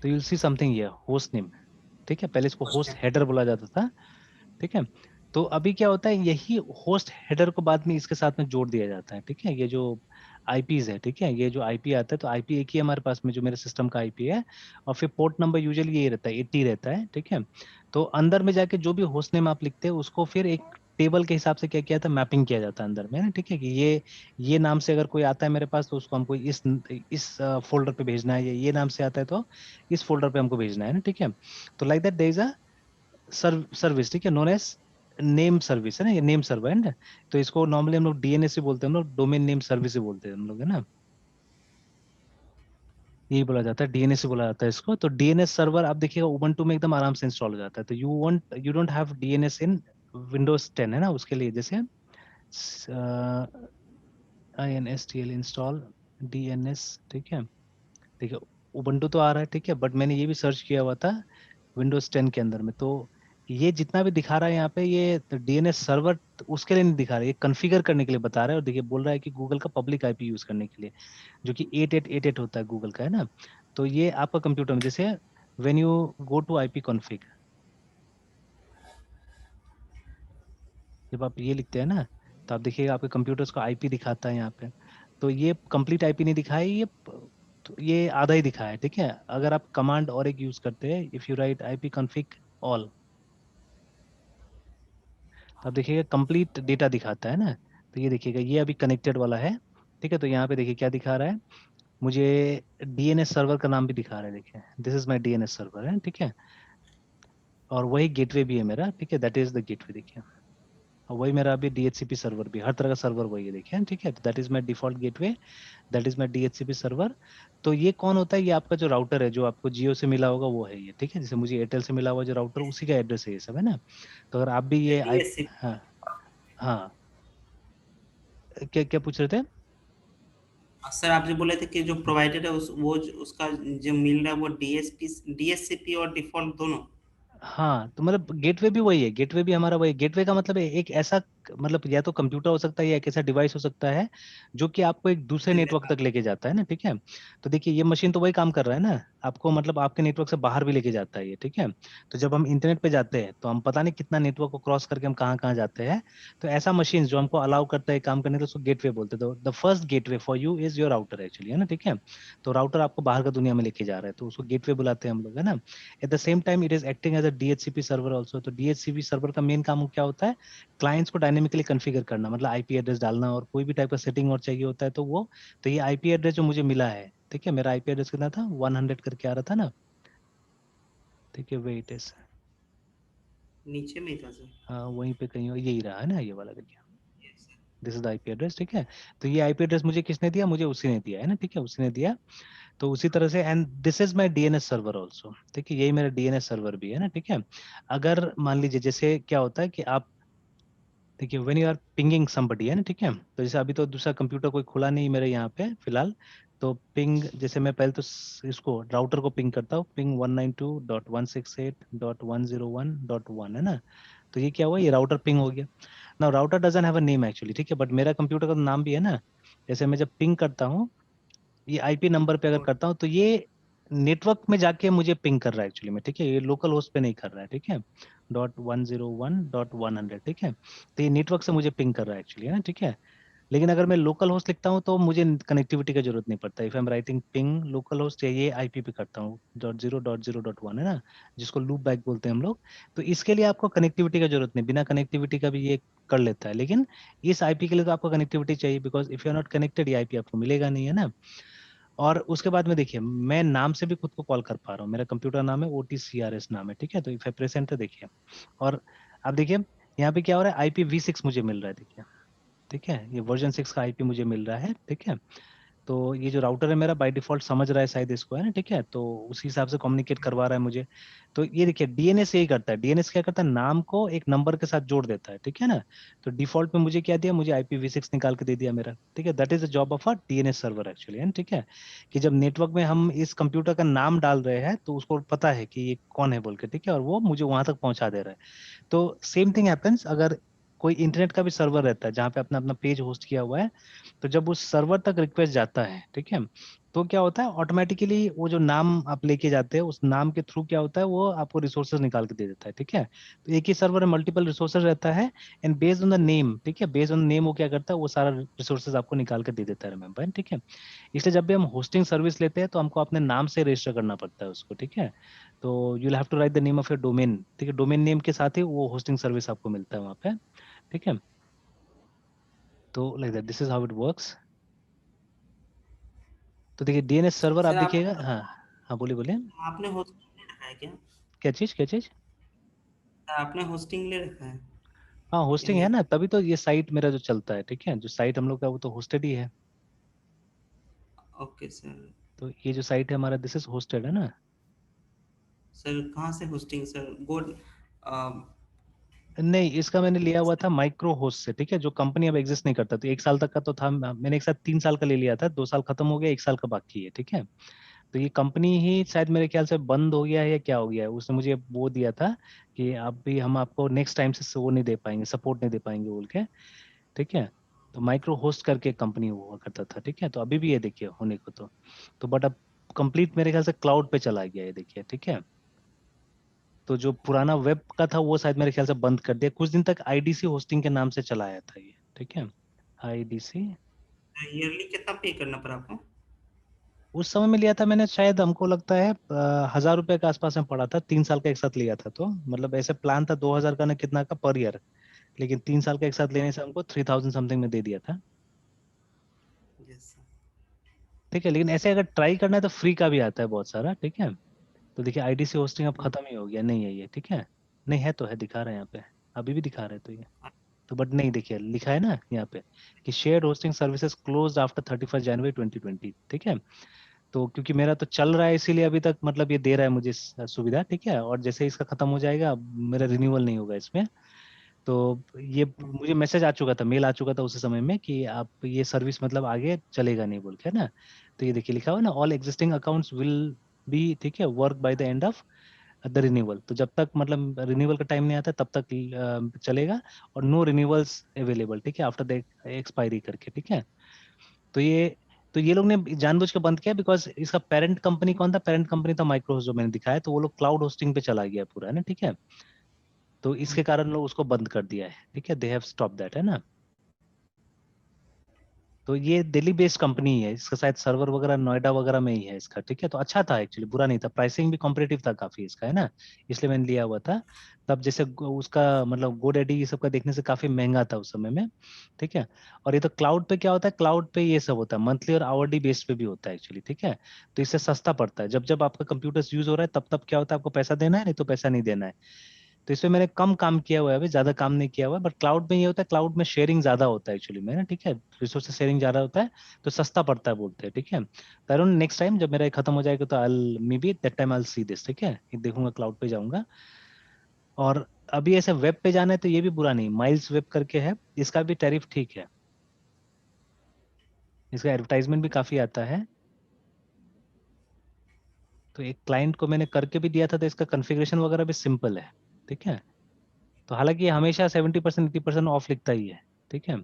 तो यूल सी समथिंग ये होस्ट नेम, ठीक है। पहले इसको होस्ट होस्ट नेम। हेडर बोला जाता था, ठीक है। तो अभी क्या होता है, यही होस्ट हेडर को बाद में इसके साथ में जोड़ दिया जाता है, ठीक है। ये जो आईपीज है, ठीक है, ये जो आईपी आता है, तो आईपी एक ही हमारे पास में जो मेरे सिस्टम का आईपी है। और फिर पोर्ट नंबर यूजुअली यही रहता है, 80 रहता है, ठीक है। तो अंदर में जाके जो भी होस्ट नेम आप लिखते हैं उसको फिर एक टेबल के हिसाब से क्या किया था, मैपिंग किया जाता है अंदर में ना, ठीक है, कि ये नाम से अगर कोई आता है मेरे पास तो उसको हमको इस फोल्डर पे भेजना है, ये नाम से आता है तो इस फोल्डर पे हमको भेजना है ना, ठीक है। तो like that there is a service, ठीक है, नोन एज नेम सर्विस है ना, ये नेम सर्वर है ना। तो इसको नॉर्मली हम लोग डीएनएस से बोलते हैं, हम लोग डोमेन नेम सर्विस से बोलते हैं हम लोग, है ना। यही बोला जाता है, डीएनएस से बोला जाता है इसको। तो डीएनएस सर्वर आप देखिएगा उबंटू में एकदम आराम से इंस्टॉल हो जाता है। तो you don't have DNS in Windows 10 है ना, उसके लिए जैसे I N S T L install DNS, ठीक है। देखिए उबंटू तो आ रहा है, ठीक है, बट मैंने ये भी सर्च किया हुआ था विंडोज 10 के अंदर में। तो ये जितना भी दिखा रहा है यहाँ पे, ये डीएनएस सर्वर उसके लिए नहीं दिखा रहा है, ये कॉन्फ़िगर करने के लिए बता रहा है। और देखिए बोल रहा है कि गूगल का पब्लिक आईपी यूज करने के लिए, जो कि 8888 होता है गूगल का, है ना। तो ये आपका कंप्यूटर में जैसे when you go to IP config, जब आप ये लिखते हैं ना, तो आप देखिएगा आपके कंप्यूटर्स को आईपी दिखाता है यहाँ पे। तो ये कंप्लीट आईपी नहीं दिखाया, तो ये आधा ही दिखाया है, ठीक है। अगर आप कमांड और एक यूज करते हैं, if you right IP config all, तो आप देखिएगा कंप्लीट डेटा दिखाता है ना। तो ये देखिएगा ये अभी कनेक्टेड वाला है, ठीक है। तो यहाँ पे देखिए क्या दिखा रहा है, मुझे डीएनएस सर्वर का नाम भी दिखा रहा है, देखिए this is my DNS server है, ठीक है। और वही गेटवे भी है मेरा, ठीक है, दैट इज द गेटवे, देखिए। और वही मेरा अभी डीएचसीपी सर्वर भी, हर तरह का सर्वर वही है, देखिए, ठीक है। That is my default gateway, that is my DHCP server. तो ये कौन होता है, ये आपका जो राउटर है, जो आपको जियो से मिला होगा वो है ये, ठीक है। जैसे मुझे एयरटेल से मिला हुआ जो राउटर, उसी का एड्रेस है ये सब, है ना। तो अगर आप भी ये आई, डीएससीपी। हाँ, हाँ, क्या क्या पूछ रहे थे। सर आप जो बोले थे कि जो प्रोवाइडेड है उसका जो मिल रहा है वो डीएसपी डीएससीपी और डिफॉल्ट दोनों। हाँ, तो मतलब गेटवे भी वही है, गेटवे भी हमारा वही। गेटवे का मतलब है एक ऐसा, मतलब या तो कंप्यूटर हो सकता है या एक ऐसा डिवाइस हो सकता है जो कि आपको एक दूसरे नेटवर्क तक लेके जाता है ना, ठीक है। तो देखिए ये मशीन तो वही काम कर रहा है ना, आपको मतलब आपके नेटवर्क से बाहर भी लेके जाता है ये, ठीक है। तो जब हम इंटरनेट पे जाते हैं तो हम पता नहीं कितना नेटवर्क को क्रॉस करके हम कहाँ कहाँ जाते हैं। तो ऐसा मशीन जो हमको अलाउ करता है काम करने, तो उसको गेटवे बोलते हैं। तो the first gateway for you is your router actually, है ना, ठीक है। तो राउटर आपको बाहर का दुनिया में लेके जा रहा है, तो उसको गेटवे बुलाते हैं हम लोग, है ना। At the same time it is acting as a DHCP server also. तो डीएचसीपी सर्वर का मेन काम क्या होता है, क्लाइंट्स को डायनेमिकली कॉन्फ़िगर करना, मतलब आईपी एड्रेस डालना, और कोई भी टाइप का सेटिंग और चाहिए होता है तो वो। तो ये आईपी एड्रेस जो मुझे मिला है, ठीक है, मेरा आईपी एड्रेस कितना था, 100 करके आ रहा था ना, ठीक है, वेट इज, नीचे में ही था सर। हाँ वहीं पे कहीं यही रहा है ना, ये वाला देखिए, yes sir. This is the IP address, ठीक है। तो ये आईपी एड्रेस मुझे किसने दिया, मुझे उसी ने दिया है ना, ठीक है, उसी ने दिया। तो उसी तरह से, and this is my DNS server also, ठीक है, यही मेरा डीएनएस सर्वर भी है ना, ठीक है। अगर मान लीजिए जैसे क्या होता है कि आप देखिए when you are pinging somebody, है ना, ठीक है। तो जैसे अभी तो दूसरा कंप्यूटर कोई खुला नहीं मेरे यहाँ पे फिलहाल। तो पिंग, जैसे मैं पहले तो इसको राउटर को पिंग करता हूँ, पिंग 192.168.101.1, है ना। तो ये क्या हुआ, ये राउटर पिंग हो गया। ना router doesn't have a name actually, ठीक है, बट मेरा कंप्यूटर का नाम भी है ना। जैसे मैं जब पिंग करता हूँ, ये आईपी नंबर पे अगर और करता हूँ, तो ये नेटवर्क में जाके मुझे पिंग कर रहा है एक्चुअली में, ठीक है, ये लोकल होस्ट पे नहीं कर रहा है, ठीक है। .101.100, ठीक है। तो ये नेटवर्क से मुझे पिंग कर रहा है एक्चुअली, है ना, ठीक है। लेकिन अगर मैं लोकल होस्ट लिखता हूँ तो मुझे कनेक्टिविटी का जरूरत नहीं पड़ता। If I am writing ping local host, ये आईपी पे करता हूँ .0.0.1, है ना, जिसको लूप बैक बोलते हैं हम लोग। तो इसके लिए आपको कनेक्टिविटी का जरूरत नहीं, बिना कनेक्टिविटी का भी ये कर लेता है। लेकिन इस आईपी के लिए तो आपको कनेक्टिविटी चाहिए, because if you are not connected, ये आईपी आपको मिलेगा नहीं, है ना। और उसके बाद में देखिए मैं नाम से भी खुद को कॉल कर पा रहा हूँ, मेरा कंप्यूटर नाम है OTCRS नाम है, ठीक है। तो इफ आई प्रेस एंटर, देखिए, और अब देखिए यहाँ पे क्या हो रहा है, IPv6 मुझे मिल रहा है, देखिए, ठीक है, ये वर्जन 6 का आईपी मुझे मिल रहा है, ठीक है। तो ये जो राउटर है मेरा बाय डिफॉल्ट समझ रहा है शायद इसको, है ना, ठीक है, तो उसी हिसाब से कम्युनिकेट करवा रहा है मुझे। तो ये देखिए डीएनएस यही करता है, डीएनएस क्या करता है, नाम को एक नंबर के साथ जोड़ देता है, ठीक है ना। तो डिफॉल्ट में मुझे क्या दिया, मुझे IPv6 निकाल के दे दिया मेरा, ठीक है। That is the job of a DNS server actually, है, ठीक है। कि जब नेटवर्क में हम इस कंप्यूटर का नाम डाल रहे हैं तो उसको पता है कि ये कौन है बोल के, ठीक है, और वो मुझे वहां तक पहुंचा दे रहा है। तो सेम थिंग हैपेंस अगर कोई इंटरनेट का भी सर्वर रहता है जहाँ पे अपना अपना पेज होस्ट किया हुआ है। तो जब उस सर्वर तक रिक्वेस्ट जाता है, ठीक है, तो क्या होता है, ऑटोमेटिकली वो जो नाम आप लेके जाते हैं उस नाम के थ्रू क्या होता है, वो आपको रिसोर्सेज निकाल के दे देता है, ठीक है। तो एक ही सर्वर में मल्टीपल रिसोर्सेज रहता है, and based on the name, ठीक है, बेस्ड ऑन नेम वो क्या करता है, वो सारा रिसोर्सेज आपको निकाल के दे देता है, रिमेम्बर, ठीक है। इसलिए जब भी हम होस्टिंग सर्विस लेते हैं तो हमको अपने नाम से रजिस्टर करना पड़ता है उसको, ठीक है। तो you have to write the name of your domain, ठीक है, डोमेन नेम के साथ ही वो होस्टिंग सर्विस आपको मिलता है वहाँ पे, ठीक है। तो like that, this is how it works. तो देखिए डीएनएस सर्वर आप सर आप देखिएगा, हाँ, हाँ बोलिए बोलिए। आपने होस्टिंग ले रखा है क्या? क्या चीज, क्या चीज। सर आपने होस्टिंग ले रखा है हाँ या होस्टिंग है नहीं? ना, तभी तो ये साइट मेरा जो चलता है, ठीक है, जो साइट हम लोग का वो तो होस्टेड ही है। Okay sir. तो ये जो साइट है हमारा, दिस इज होस्टेड, है ना। सर कहाँ से होस्टिंग सर गोड? नहीं, इसका मैंने लिया हुआ था माइक्रो होस्ट से, ठीक है, जो कंपनी अब एग्जिस्ट नहीं करता। तो 1 साल तक का तो था, मैंने एक साथ 3 साल का ले लिया था, 2 साल खत्म हो गया, 1 साल का बाकी है, ठीक है। तो ये कंपनी ही शायद मेरे ख्याल से बंद हो गया है या क्या हो गया है, उसने मुझे वो दिया था कि अब भी हम आपको नेक्स्ट टाइम से वो नहीं दे पाएंगे, सपोर्ट नहीं दे पाएंगे बोल के, ठीक है। तो माइक्रो होस्ट करके कंपनी हुआ करता था, ठीक है, तो अभी भी ये देखिए होने को तो बट अब कंप्लीट मेरे ख्याल से क्लाउड पे चला गया है, देखिए, ठीक है। तो जो पुराना वेब का था वो शायद मेरे ख्याल से बंद कर दिया। कुछ दिन तक आईडीसी होस्टिंग के नाम से चलाया था ये, ठीक है, आईडीसी। ईयरली कितना पे करना पड़ा आपको? उस समय में लिया था मैंने, शायद हमको लगता है 1000 रुपए के आसपास में पड़ा था, 3 साल का एक साथ लिया था। तो मतलब ऐसे प्लान था 2000 का ना कितना का पर ईयर, लेकिन 3 साल का एक साथ लेने से हमको 3000 समथिंग में दे दिया था। यस। ठीक है, लेकिन ऐसे अगर ट्राई करना है तो फ्री का भी आता है बहुत सारा, ठीक है। तो देखिए आईडीसी होस्टिंग अब खत्म ही हो गया, नहीं है ये, ठीक है। नहीं है तो है, दिखा रहे हैं यहाँ पे, अभी भी दिखा रहे हैं तो ये। तो बट नहीं, देखिए लिखा है ना यहाँ पे कि shared hosting services closed after 31 जनवरी 2020, ठीक है। तो क्योंकि मेरा तो चल रहा है इसीलिए अभी तक मतलब ये दे रहा है मुझे सुविधा, ठीक है। और जैसे इसका खत्म हो जाएगा, अब मेरा रिन्यूअल नहीं होगा इसमें। तो ये मुझे मैसेज आ चुका था, मेल आ चुका था उसी समय में कि आप ये सर्विस मतलब आगे चलेगा नहीं बोल के, है ना। तो ये देखिए लिखा हुआ है ना, all existing accounts will be, ठीक है, work by the end of the renewal. तो जब तक मतलब रिन्यूअल का टाइम नहीं आता तब तक चलेगा। और नो रिन्यूअल्स अवेलेबल, ठीक है, आफ्टर द एक्सपायरी करके, ठीक है। तो ये लोग ने जानबूझ के बंद किया, बिकॉज इसका पेरेंट कंपनी कौन था? पेरेंट कंपनी था माइक्रोसॉफ्ट, जो मैंने दिखाया। तो वो लोग क्लाउड होस्टिंग पे चला गया पूरा, है ना, ठीक है। तो इसके कारण लोग उसको बंद कर दिया है, ठीक है, दे हैव स्टॉप दैट, है ना। तो ये दिल्ली बेस्ड कंपनी है, इसका शायद सर्वर वगैरह नोएडा वगैरह में ही है इसका, ठीक है। तो अच्छा था एक्चुअली, बुरा नहीं था, प्राइसिंग भी कॉम्पिटिटिव था काफी इसका, है ना। इसलिए मैंने लिया हुआ था। तब जैसे उसका मतलब गोडैडी ये सब का देखने से काफी महंगा था उस समय में, ठीक है। और ये तो क्लाउड पे क्या होता है, क्लाउड पे ये सब होता है मंथली और आवरली बेस पे भी होता है एक्चुअली, ठीक है। तो इससे सस्ता पड़ता है, जब जब आपका कंप्यूटर यूज हो रहा है तब तब क्या होता है, आपको पैसा देना है, नहीं तो पैसा नहीं देना है। तो इसमें मैंने कम काम किया हुआ है, अभी ज्यादा काम नहीं किया हुआ है। बट क्लाउड में ये होता है, क्लाउड में शेयरिंग ज्यादा होता है एक्चुअली में ना, ठीक है, रिसोर्स शेयरिंग ज्यादा होता है। तो सस्ता पड़ता है बोलते हैं, ठीक है। तो अरुण नेक्स्ट टाइम जब मेरा ये खत्म हो जाएगा तो I may be that time I see this, ठीक है, ये देखूंगा, क्लाउड पे जाऊंगा। और अभी ऐसे वेब पे जाना है तो ये भी बुरा नहीं, माइल्स वेब करके है, इसका भी टैरिफ ठीक है, इसका एडवर्टाइजमेंट भी काफी आता है। तो एक क्लाइंट को मैंने करके भी दिया था, तो इसका कॉन्फ़िगरेशन वगैरह भी सिंपल है, ठीक है। तो हालांकि ये हमेशा 70% 80% ऑफ लिखता ही है, ठीक है।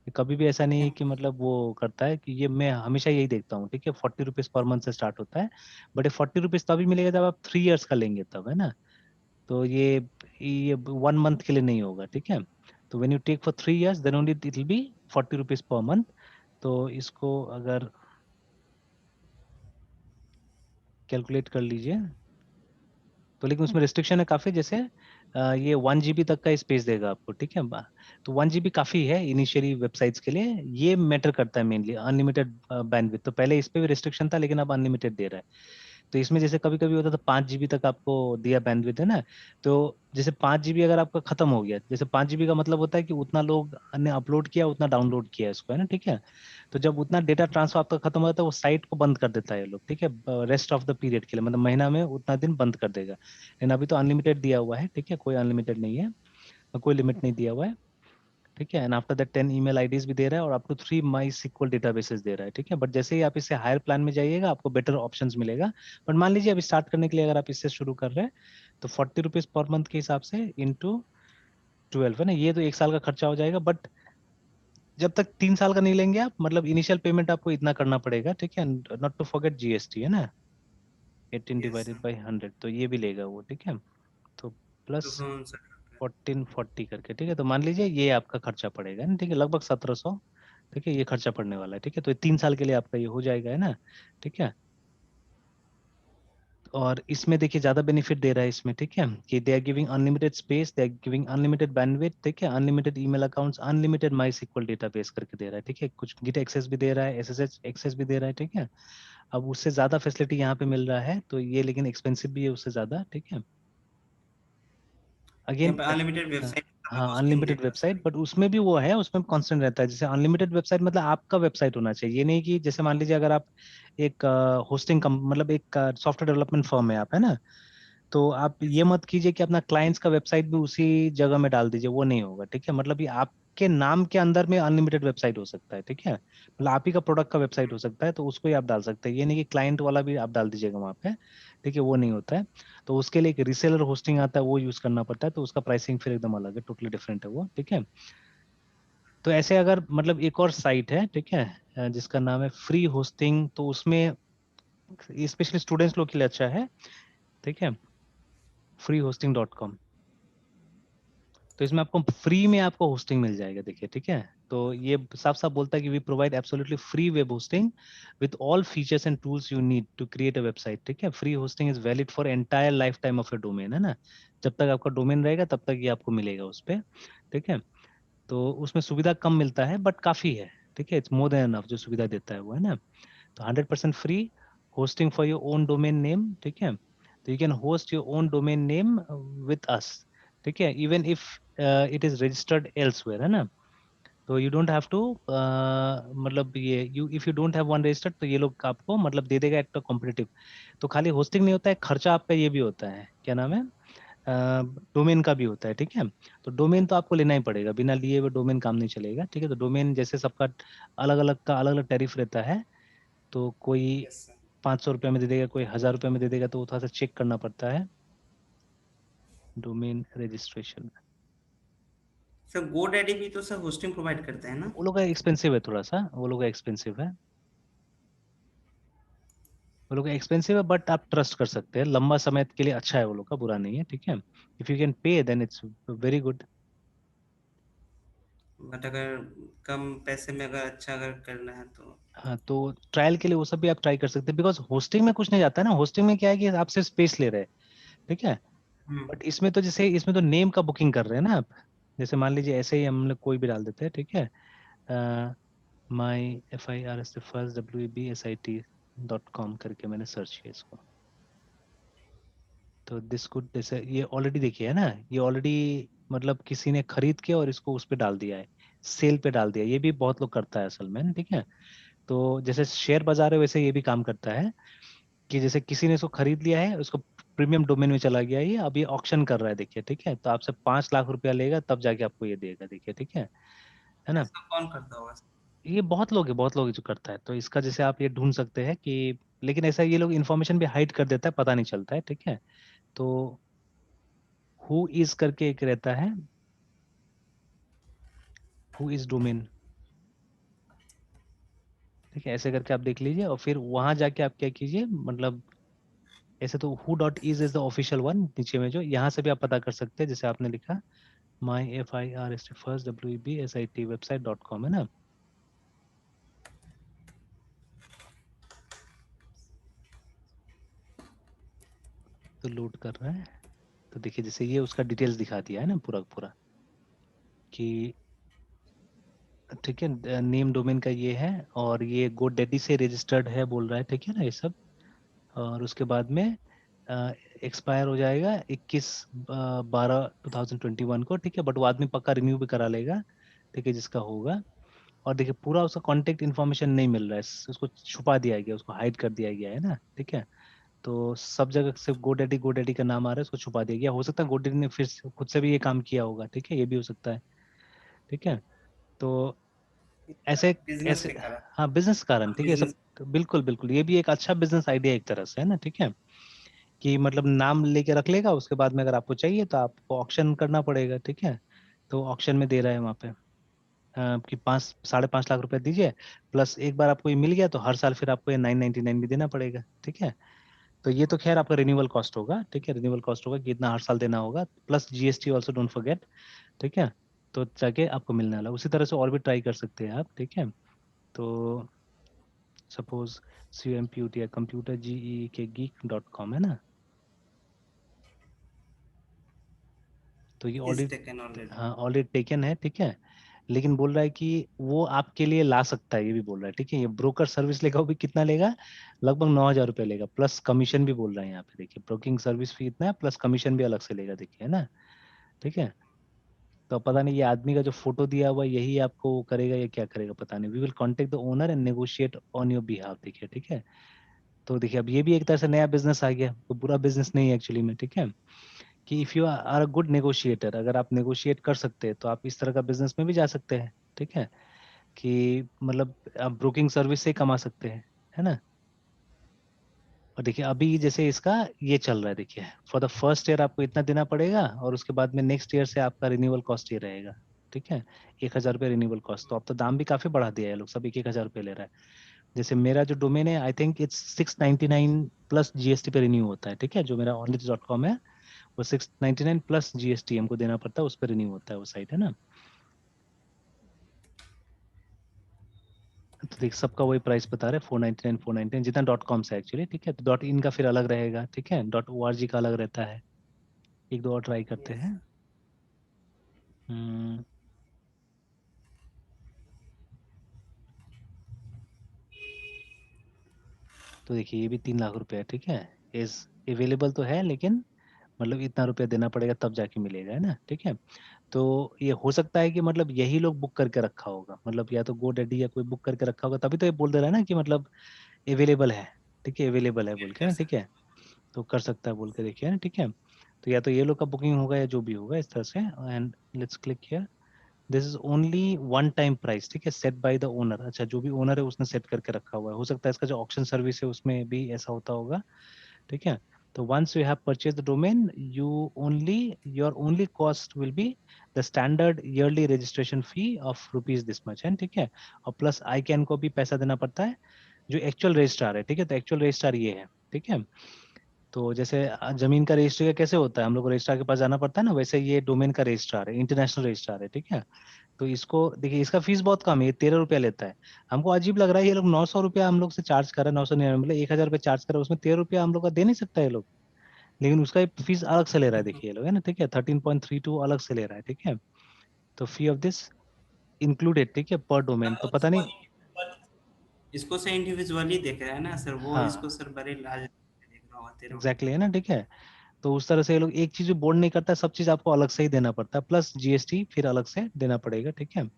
कभी भी ऐसा नहीं है कि मतलब वो करता है कि ये, मैं हमेशा यही देखता हूँ, ठीक है, 40 रुपीज पर मंथ से स्टार्ट होता है। बट ये 40 रुपीज तभी मिलेगा जब आप 3 इयर्स का लेंगे तब, है ना। तो ये 1 मंथ के लिए नहीं होगा, ठीक है। तो when you take for 3 years then only it will be 40 rupees per month. तो इसको अगर कैलकुलेट कर लीजिए तो, लेकिन उसमें रिस्ट्रिक्शन है काफी, जैसे ये 1 GB तक का स्पेस देगा आपको, ठीक है। तो 1 GB काफी है इनिशियली वेबसाइट्स के लिए, ये मैटर करता है मेनली, अनलिमिटेड बैंडविड्थ। तो पहले इस पे भी रिस्ट्रिक्शन था, लेकिन अब अनलिमिटेड दे रहा है। तो इसमें जैसे कभी कभी होता था 5 GB तक आपको दिया बैंडविड्थ, है ना। तो जैसे 5 GB अगर आपका खत्म हो गया, जैसे 5 GB का मतलब होता है कि उतना लोग ने अपलोड किया, उतना डाउनलोड किया इसको, है ना, ठीक है। तो जब उतना डेटा ट्रांसफर आपका खत्म हो जाता है, वो साइट को बंद कर देता है ये लोग, ठीक है, रेस्ट ऑफ द पीरियड के लिए, मतलब महीना में उतना दिन बंद कर देगा। लेकिन अभी तो अनलिमिटेड दिया हुआ है, ठीक है, कोई अनलिमिटेड नहीं है, कोई लिमिट नहीं दिया हुआ है, ठीक है। And after that 10 email IDs भी दे रहा है, और up to 3 MySQL databases दे रहा है, ठीक है। बट जैसे ही आप इससे हायर प्लान में जाइएगा आपको बेटर ऑप्शंस मिलेगा। बट मान लीजिए अभी स्टार्ट करने के लिए अगर आप इससे शुरू कर रहे हैं, तो 40 रुपीज पर मंथ के हिसाब से इंटू 12, है ना, ये तो 1 साल का खर्चा हो जाएगा। बट जब तक 3 साल का नहीं लेंगे आप, मतलब इनिशियल पेमेंट आपको इतना करना पड़ेगा, ठीक है, नॉट टू फॉरगेट जीएसटी, है ना, 18 यस डिवाइडेड सर। बाई 100, तो ये भी लेगा वो, ठीक है। तो तो प्लस हाँ सर। 1440 करके, ठीक है। तो मान लीजिए ये आपका खर्चा पड़ेगा ना, ठीक है, लगभग 1700, ठीक है, ये खर्चा पड़ने वाला है, ठीक है। तो ये 3 साल के लिए आपका ये हो जाएगा, है ना, ठीक है। और इसमें देखिए ज्यादा बेनिफिट दे रहा है इसमें, ठीक है, कि they are giving unlimited space, they are giving unlimited bandwidth, ठीक है, unlimited email accounts, unlimited MySQL database करके दे रहा है, ठीक है। कुछ गिट एक्सेस भी दे रहा है, एसएसएच एक्सेस भी दे रहा है, ठीक है। अब उससे ज्यादा फैसिलिटी यहाँ पे मिल रहा है, तो ये लेकिन एक्सपेंसिव भी है उससे ज्यादा, ठीक है। यहाँ अगेन, पे अनलिमिटेड वेबसाइट हमें हाँ होस्टिंग अनलिमिटेड देगा सर। वेबसाइट, बट उसमें भी वो है, उसमें कांस्टेंट रहता है। जैसे अनलिमिटेड वेबसाइट मतलब आपका वेबसाइट होना चाहिए, ये नहीं कि जैसे मान लीजिए अगर आप एक होस्टिंग मतलब एक सॉफ्टवेयर डेवलपमेंट फर्म है आप, है ना। तो आप ये मत कीजिए कि अपना क्लाइंट्स का वेबसाइट भी उसी जगह में डाल दीजिए, वो नहीं होगा, ठीक है। मतलब ये आपके नाम के अंदर में अनलिमिटेड वेबसाइट हो सकता है, ठीक है, मतलब आप ही का प्रोडक्ट का वेबसाइट हो सकता है, तो उसको ही आप डाल सकते हैं, ये नहीं कि क्लाइंट वाला भी आप डाल दीजिएगा वहाँ पे, ठीक है, वो नहीं होता है। तो उसके लिए एक रिसेलर होस्टिंग आता है, वो यूज करना पड़ता है, तो उसका प्राइसिंग फिर एकदम अलग है, टोटली डिफरेंट है वो, ठीक है। तो ऐसे अगर मतलब एक और साइट है, ठीक है, जिसका नाम है फ्री होस्टिंग, तो उसमें स्पेशली स्टूडेंट्स लोग के लिए अच्छा है, ठीक है। freehosting.com। तो इसमें आपको फ्री में आपको होस्टिंग मिल जाएगा, देखिए ठीक है। तो ये साफ साफ बोलता है कि we provide absolutely free web hosting with all features and tools you need to create a website, ठीक है। Free hosting is valid for entire life time of your domain, है ना। जब तक आपका डोमेन रहेगा तब तक ये आपको मिलेगा उस पर, ठीक है। तो उसमें सुविधा कम मिलता है बट काफी है, ठीक है। इट्स मोर देन एनफ जो सुविधा देता है वो, है ना। तो 100% free hosting for your own domain name, ठीक है। तो you can host your own domain name with us, ठीक है, even if it is registered elsewhere, है ना। तो यू डोंट हैव टू, मतलब ये you if you don't have one registered तो ये लोग आपको मतलब दे देगा एक कॉम्पिटिटिव। तो खाली होस्टिंग नहीं होता है, खर्चा आपका ये भी होता है, क्या नाम है, डोमेन का भी होता है, ठीक है। तो डोमेन तो आपको लेना ही पड़ेगा, बिना लिए हुए डोमेन काम नहीं चलेगा, ठीक है। तो डोमेन जैसे सबका अलग अलग का अलग अलग टैरिफ रहता है, तो कोई यस सर। 500 रुपये में दे देगा, कोई 1000 रुपये में दे देगा, तो वो थोड़ा सा चेक करना पड़ता है डोमेन रजिस्ट्रेशन। सर गोडैडी भी तो सर होस्टिंग प्रोवाइड करता है ना? वो लोग का एक्सपेंसिव है थोड़ा सा, वो लोग का एक्सपेंसिव है, वो लोग का एक्सपेंसिव है, बट आप ट्रस्ट कर सकते हैं, लंबा समय के लिए अच्छा है वो लोग का, बुरा नहीं है, ठीक है। If you can pay then it's very good. But अगर कम पैसे में अगर अच्छा अगर करना है तो। हाँ, तो ट्रायल के लिए वो सब भी आप ट्राई कर सकते हैं, बिकॉज होस्टिंग में कुछ नहीं जाता है ना। होस्टिंग में क्या है कि आप सिर्फ स्पेस ले रहे हैं, ठीक है। हम्म। बट इसमें तो जैसे इसमें तो नेम का बुकिंग कर रहे हैं ना आप। जैसे मान लीजिए ऐसे ही हम लोग कोई भी डाल देते हैं, ठीक है, माई FIRST1WEBSIT.com करके मैंने सर्च किया इसको। तो दिस कुड, जैसे ये ऑलरेडी देखिए है ना, ये ऑलरेडी मतलब किसी ने खरीद के और इसको उस पे डाल दिया है, सेल पे डाल दिया। ये भी बहुत लोग करता है असल में, ठीक है। तो जैसे शेयर बाजार है वैसे ये भी काम करता है, कि जैसे किसी ने इसको खरीद लिया है, उसको प्रीमियम डोमेन में चला गया, ये अब ये ऑक्शन कर रहा है, देखिए ठीक है। तो आपसे 5 लाख रुपया लेगा तब जाके आपको ये देगा, देखिए ठीक है ना। ऐसा कौन करता होगा? ये बहुत लोग है जो करता है, तो इसका जैसे आप ये ढूंढ सकते हैं कि, लेकिन ऐसा ये लोग इन्फॉर्मेशन भी हाइड कर देता है, पता नहीं चलता है, ठीक है। तो हु इज करके एक रहता है, हु इज डोमेन, ठीक है, ऐसे करके आप देख लीजिए और फिर वहां जाके आप क्या कीजिए, मतलब ऐसे तो who.is is the official one, नीचे में जो, यहाँ से भी आप पता कर सकते हैं, जैसे आपने लिखा माई FIRST फर्स्ट WEBSIT website.com, है ना। तो लोड कर रहा है, तो देखिए जैसे ये उसका डिटेल्स दिखा दिया है ना पूरा पूरा, कि ठीक है, नेम डोमेन का ये है, और ये GoDaddy से रजिस्टर्ड है बोल रहा है, ठीक है ना, ये सब। और उसके बाद में एक्सपायर हो जाएगा 21/12/2021 को, ठीक है। बट वो आदमी पक्का रिन्यू भी करा लेगा, ठीक है, जिसका होगा। और देखिए पूरा उसका कांटेक्ट इन्फॉर्मेशन नहीं मिल रहा है, उसको छुपा दिया गया, उसको हाइड कर दिया गया है ना, ठीक है। तो सब जगह सिर्फ गोडैडी का नाम आ रहा है, उसको छुपा दिया गया। हो सकता है गोडैडी ने फिर खुद से भी ये काम किया होगा, ठीक है, ये भी हो सकता है, ठीक है। तो ऐसे बिजनेस ऐसे के कारण। हाँ, बिजनेस कारण, ठीक है, ये सब बिजनेस। बिल्कुल बिल्कुल, ये भी एक अच्छा बिजनेस आइडिया एक तरह से, है ना, ठीक है। कि मतलब नाम लेके रख लेगा, उसके बाद में अगर आपको चाहिए तो आपको ऑक्शन करना पड़ेगा, ठीक है। तो ऑक्शन में दे रहा है वहाँ पे, कि 5-5.5 लाख रुपए दीजिए, प्लस एक बार आपको ये मिल गया तो हर साल फिर आपको ये 999 भी देना पड़ेगा, ठीक है। तो ये तो खैर आपका रिन्यूअल कॉस्ट होगा, ठीक है, रिन्यूअल कॉस्ट होगा कि इतना हर साल देना होगा, plus GST also don't forget, ठीक है। तो जाके आपको मिलने वाला, उसी तरह से और भी ट्राई कर सकते हैं आप, ठीक है। तो सपोज CMPUT या कंप्यूटर GEK Geek.com, है ना। तो ये इज ऑलरेडी, टेकन ऑलरेडी। हाँ ऑलरेडी टेकन है, ठीक है। लेकिन बोल रहा है कि वो आपके लिए ला सकता है, ये भी बोल रहा है, ठीक है। ये ब्रोकर सर्विस लेगा, वो भी कितना लेगा, लगभग 9,000 रुपये लेगा, प्लस कमीशन भी बोल रहा है यहाँ पे, देखिए ब्रोकिंग सर्विस फी इतना है, प्लस कमीशन भी अलग से लेगा, देखिए, है ना, ठीक है। तो पता नहीं ये आदमी का जो फोटो दिया हुआ है, यही आपको वो करेगा या क्या करेगा, पता नहीं। We will contact the owner and negotiate on your behalf, देखिए ठीक है। तो देखिए अब ये भी एक तरह से नया बिजनेस आ गया, तो बुरा बिजनेस नहीं है एक्चुअली में, ठीक है। कि if you are a good negotiator, अगर आप नेगोशिएट कर सकते हैं तो आप इस तरह का बिजनेस में भी जा सकते हैं, ठीक है। कि मतलब आप ब्रोकिंग सर्विस से ही कमा सकते हैं, है ना। और देखिए अभी जैसे इसका ये चल रहा है, देखिए फॉर द फर्स्ट ईयर आपको इतना देना पड़ेगा, और उसके बाद में नेक्स्ट ईयर से आपका रिन्यूअल कॉस्ट ये रहेगा, ठीक है, 1,000 रुपये रिन्यूअल कॉस्ट। तो अब तो दाम भी काफी बढ़ा दिया है, लोग सब 1,000 रुपये ले रहा है। जैसे मेरा जो डोमेन है, I think it's 699 plus GST पे रिन्यू होता है, ठीक है, जो मेरा onlyz.com है, वो 699 प्लस GST हमको देना पड़ता है, उस पर रिन्यू होता है वो साइट, है ना। तो देख सबका वही प्राइस बता रहे हैं, 499 जितना डॉट कॉम से एक्चुअली, ठीक है। तो डॉट इन का फिर अलग रहेगा, ठीक है, .org का अलग रहता है। एक दो और ट्राई करते यस। हैं। हम्म, तो देखिए ये भी 3 लाख रुपए है, ठीक है। इस अवेलेबल तो है, लेकिन मतलब इतना रुपया देना पड़ेगा तब जाके मिलेगा, है ना, ठीक है। तो ये हो सकता है कि मतलब यही लोग बुक करके रखा होगा, मतलब या तो GoDaddy या कोई बुक करके रखा होगा, तभी तो ये बोल दे रहा है ना कि मतलब अवेलेबल है, ठीक है, अवेलेबल है बोल के ना, यस ठीक सर। है। तो कर सकता है बोल के देखिए ना, ठीक है। तो या तो ये लोग का बुकिंग होगा या जो भी होगा इस तरह से। And let's click here. This is only one time price, ठीक है, सेट बाय द ओनर। अच्छा, जो भी ओनर है उसने सेट करके रखा हुआ है, हो सकता है इसका जो ऑक्शन सर्विस है उसमें भी ऐसा होता होगा, ठीक है। तो once you have purchased the domain, your only cost will be the standard yearly registration fee of rupees this much, है ठीक है। और प्लस ICANN को भी पैसा देना पड़ता है, जो एक्चुअल रजिस्ट्रार है, ठीक है। तो एक्चुअल रजिस्ट्रार ये है, ठीक है। तो जैसे जमीन का रजिस्ट्री का कैसे होता है, हम लोग को रजिस्ट्रार के पास जाना पड़ता है ना, वैसे ये डोमेन का रजिस्ट्रार है, इंटरनेशनल रजिस्ट्रार है, ठीक है। तो इसको देखिए, इसका फीस बहुत कम है, ये 13 रुपया लेता है। हमको अजीब लग रहा है, ये लोग 900 रुपया हम लोग से चार्ज कर रहे हैं, 999 मतलब 1,000 रुपया चार्ज कर रहे हैं, उसमें 13 रुपया हम लोग का दे नहीं सकता ये लोग। लेकिन उसका फीस अलग से ले रहा है, देखिए ये लोग, है ना, ठीक है, 13.32 अलग से ले रहा है, ठीक है। तो फी ऑफ दिस इंक्लूडेड, ठीक है, पर डोमेन, तो पता इसको नहीं। इसको से इंडिविजुअली देख रहा है ना सर, वो हाँ इसको सर बड़े लाज देख रहा होगा 13 रुपए एग्जैक्टली, है में। ना, ठीक है। तो उस तरह से ये लोग एक चीज बोर्ड नहीं करता, सब चीज आपको अलग से ही देना पड़ता है, प्लस GST फिर अलग से देना पड़ेगा, ठीक है।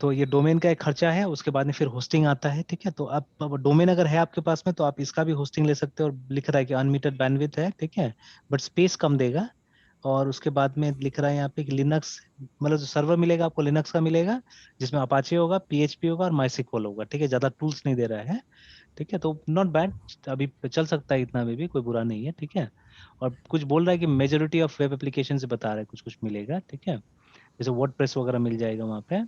तो ये डोमेन का एक खर्चा है, उसके बाद में फिर होस्टिंग आता है, ठीक है। तो आप अब डोमेन अगर है आपके पास में तो आप इसका भी होस्टिंग ले सकते हो, और लिख रहा है कि अनलिमिटेड बैंडविड्थ है, ठीक है, बट स्पेस कम देगा। और उसके बाद में लिख रहा है यहाँ पे कि लिनक्स, मतलब जो सर्वर मिलेगा आपको लिनक्स का मिलेगा, जिसमें अपाचे होगा, PHP होगा और माइसिक्वल होगा, ठीक है, ज्यादा टूल्स नहीं दे रहा है, ठीक है। तो नॉट बैड, अभी चल सकता है, इतना में भी कोई बुरा नहीं है, ठीक है। और कुछ बोल रहा है कि मेजोरिटी ऑफ वेब एप्लीकेशन से बता रहा है, कुछ कुछ मिलेगा, ठीक है, जैसे वर्डप्रेस वगैरह मिल जाएगा वहाँ पे।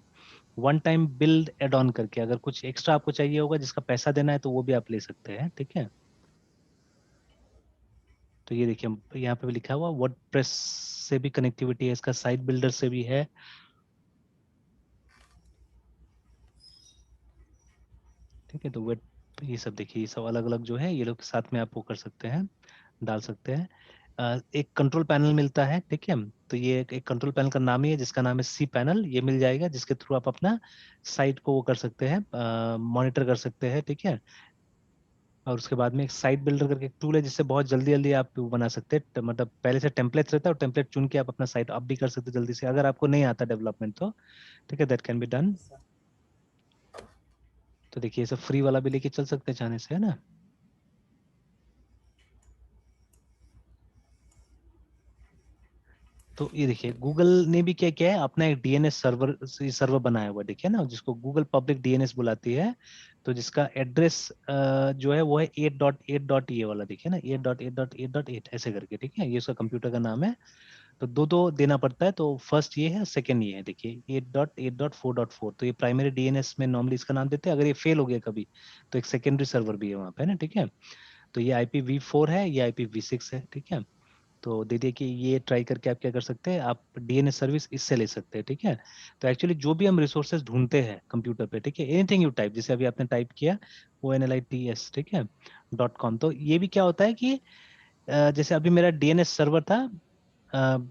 One time build add on करके, अगर कुछ एक्स्ट्रा आपको चाहिए होगा जिसका पैसा देना है तो वो भी आप ले सकते हैं, ठीक है। तो ये देखिए यहाँ पे भी लिखा हुआ वर्डप्रेस से भी कनेक्टिविटी है, इसका साइट बिल्डर से भी है, ठीक है। तो वेब, ये सब देखिए, ये सब अलग अलग जो है, ये लोग साथ में आप वो कर सकते हैं, डाल सकते हैं। एक कंट्रोल पैनल मिलता है, ठीक है। तो ये एक कंट्रोल पैनल का नाम ही है, जिसका नाम है cPanel, ये मिल जाएगा, जिसके थ्रू आप अपना साइट को वो कर सकते हैं, मॉनिटर कर सकते हैं, ठीक है। और उसके बाद में एक साइट बिल्डर करके एक टूल है, जिससे बहुत जल्दी जल्दी आप वो बना सकते हैं, मतलब पहले से टेम्पलेट रहता है, और टेम्पलेट चुन के आप अपना साइट अप भी कर सकते हैं जल्दी से, अगर आपको नहीं आता डेवलपमेंट तो, ठीक है, दैट कैन बी डन। तो देखिए ये सब फ्री वाला भी लेके चल सकते हैं चाहने से, है ना। तो ये देखिए गूगल ने भी क्या किया है, अपना एक DNS सर्वर सर्वर बनाया हुआ है, देखिए ना, जिसको गूगल पब्लिक DNS बुलाती है। तो जिसका एड्रेस जो है वो है 8.8 ये वाला, देखिए ना, 8.8.8.8 ऐसे करके, ठीक है, ये उसका कंप्यूटर का नाम है। तो दो दो देना पड़ता है, तो फर्स्ट ये है, सेकंड ये है, देखिए 8.8.4.4। तो ये प्राइमरी DNS में नॉर्मली इसका नाम देते हैं, अगर ये फेल हो गया कभी तो एक सेकेंडरी सर्वर भी है वहाँ पे ना, ठीक है। तो ये IPv4 है, ये IPv6 है, ठीक है। तो दे दिए कि ये ट्राई करके आप क्या कर सकते हैं, आप DNS सर्विस इससे ले सकते हैं, ठीक है। तो एक्चुअली जो भी हम रिसोर्सेज ढूंढते हैं कंप्यूटर पे, ठीक है, एनीथिंग यू टाइप, जैसे अभी आपने टाइप किया ONLITS, ठीक है, .com, तो ये भी क्या होता है कि जैसे अभी मेरा DNS सर्वर था,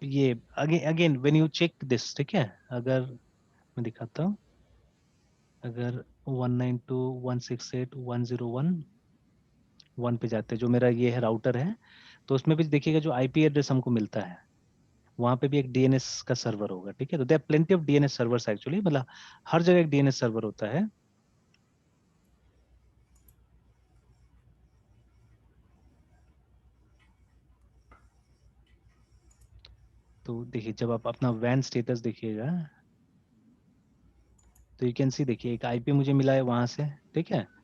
ये again again when you check this, ठीक है, अगर मैं दिखाता हूँ, अगर 192.168.101.1 पे जाते हैं, जो मेरा ये है राउटर है, तो उसमें भी देखिएगा जो IP एड्रेस हमको मिलता है, वहां पे भी एक DNS का सर्वर होगा, ठीक है। तो there plenty of DNS servers actually, मतलब हर जगह एक DNS सर्वर होता है। तो देखिए जब आप अपना WAN स्टेटस देखिएगा, तो यू कैन सी, देखिए एक IP मुझे मिला है वहां से, ठीक है।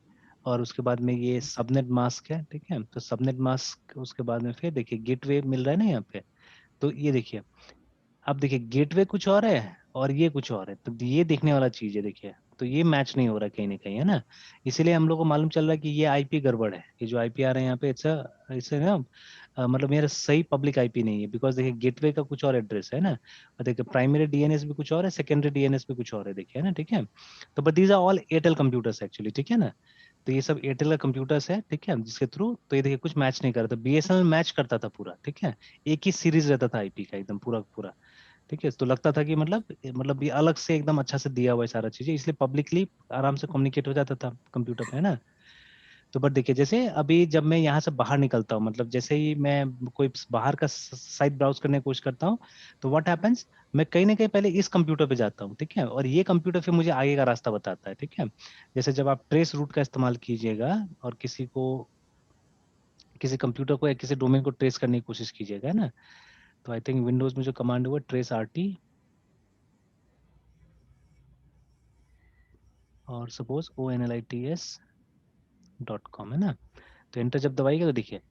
और उसके बाद में ये सबनेट मास्क है, ठीक है। तो सबनेट मास्क, उसके बाद में फिर देखिए गेटवे मिल रहा है ना यहाँ पे। तो ये देखिए, अब देखिए गेटवे कुछ और है और ये कुछ और है, तो ये देखने वाला चीज है, देखिए तो ये मैच नहीं हो रहा कहीं ना कहीं, है ना। इसीलिए हम लोग को मालूम चल रहा है कि ये आईपी गड़बड़ है, ये जो आईपी आ रहे हैं यहाँ पे इट्स ना मतलब मेरा सही पब्लिक आईपी नहीं है, बिकॉज देखिए गेटवे का कुछ और एड्रेस है ना, और देखिए प्राइमरी डीएनएस भी कुछ और है, सेकेंडरी डीएनएस भी कुछ और है, देखिए, है ना, ठीक है। तो but these are all Airtel computers actually, ठीक है ना। तो ये सब एयरटेल का कंप्यूटर्स है, ठीक है, जिसके थ्रू तो ये देखिए कुछ मैच नहीं कर रहा था, बीएसएनएल मैच करता था पूरा, ठीक है। एक ही सीरीज रहता था आईपी का एकदम पूरा पूरा, ठीक है। तो लगता था कि मतलब ये अलग से एकदम अच्छा से दिया हुआ है सारा चीजें, इसलिए पब्लिकली आराम से कम्युनिकेट हो जाता था कंप्यूटर पे, है ना। तो बट देखिए जैसे अभी जब मैं यहाँ से बाहर निकलता हूँ, मतलब जैसे ही मैं कोई बाहर का साइट ब्राउज करने की कोशिश करता हूँ, तो व्हाट हैपेंस, मैं कहीं ना कहीं पहले इस कंप्यूटर पे जाता हूँ, ठीक है, और ये कंप्यूटर फिर मुझे आगे का रास्ता बताता है, ठीक है। जैसे जब आप ट्रेस रूट का इस्तेमाल कीजिएगा और किसी कंप्यूटर को या किसी डोमेन को ट्रेस करने की कोशिश कीजिएगा, है ना। तो आई थिंक विंडोज में जो कमांड हुआ ट्रेस आरटी, और सपोज onlits.com, है ना। तो एंटर जब दबाइएगा तो देखिए,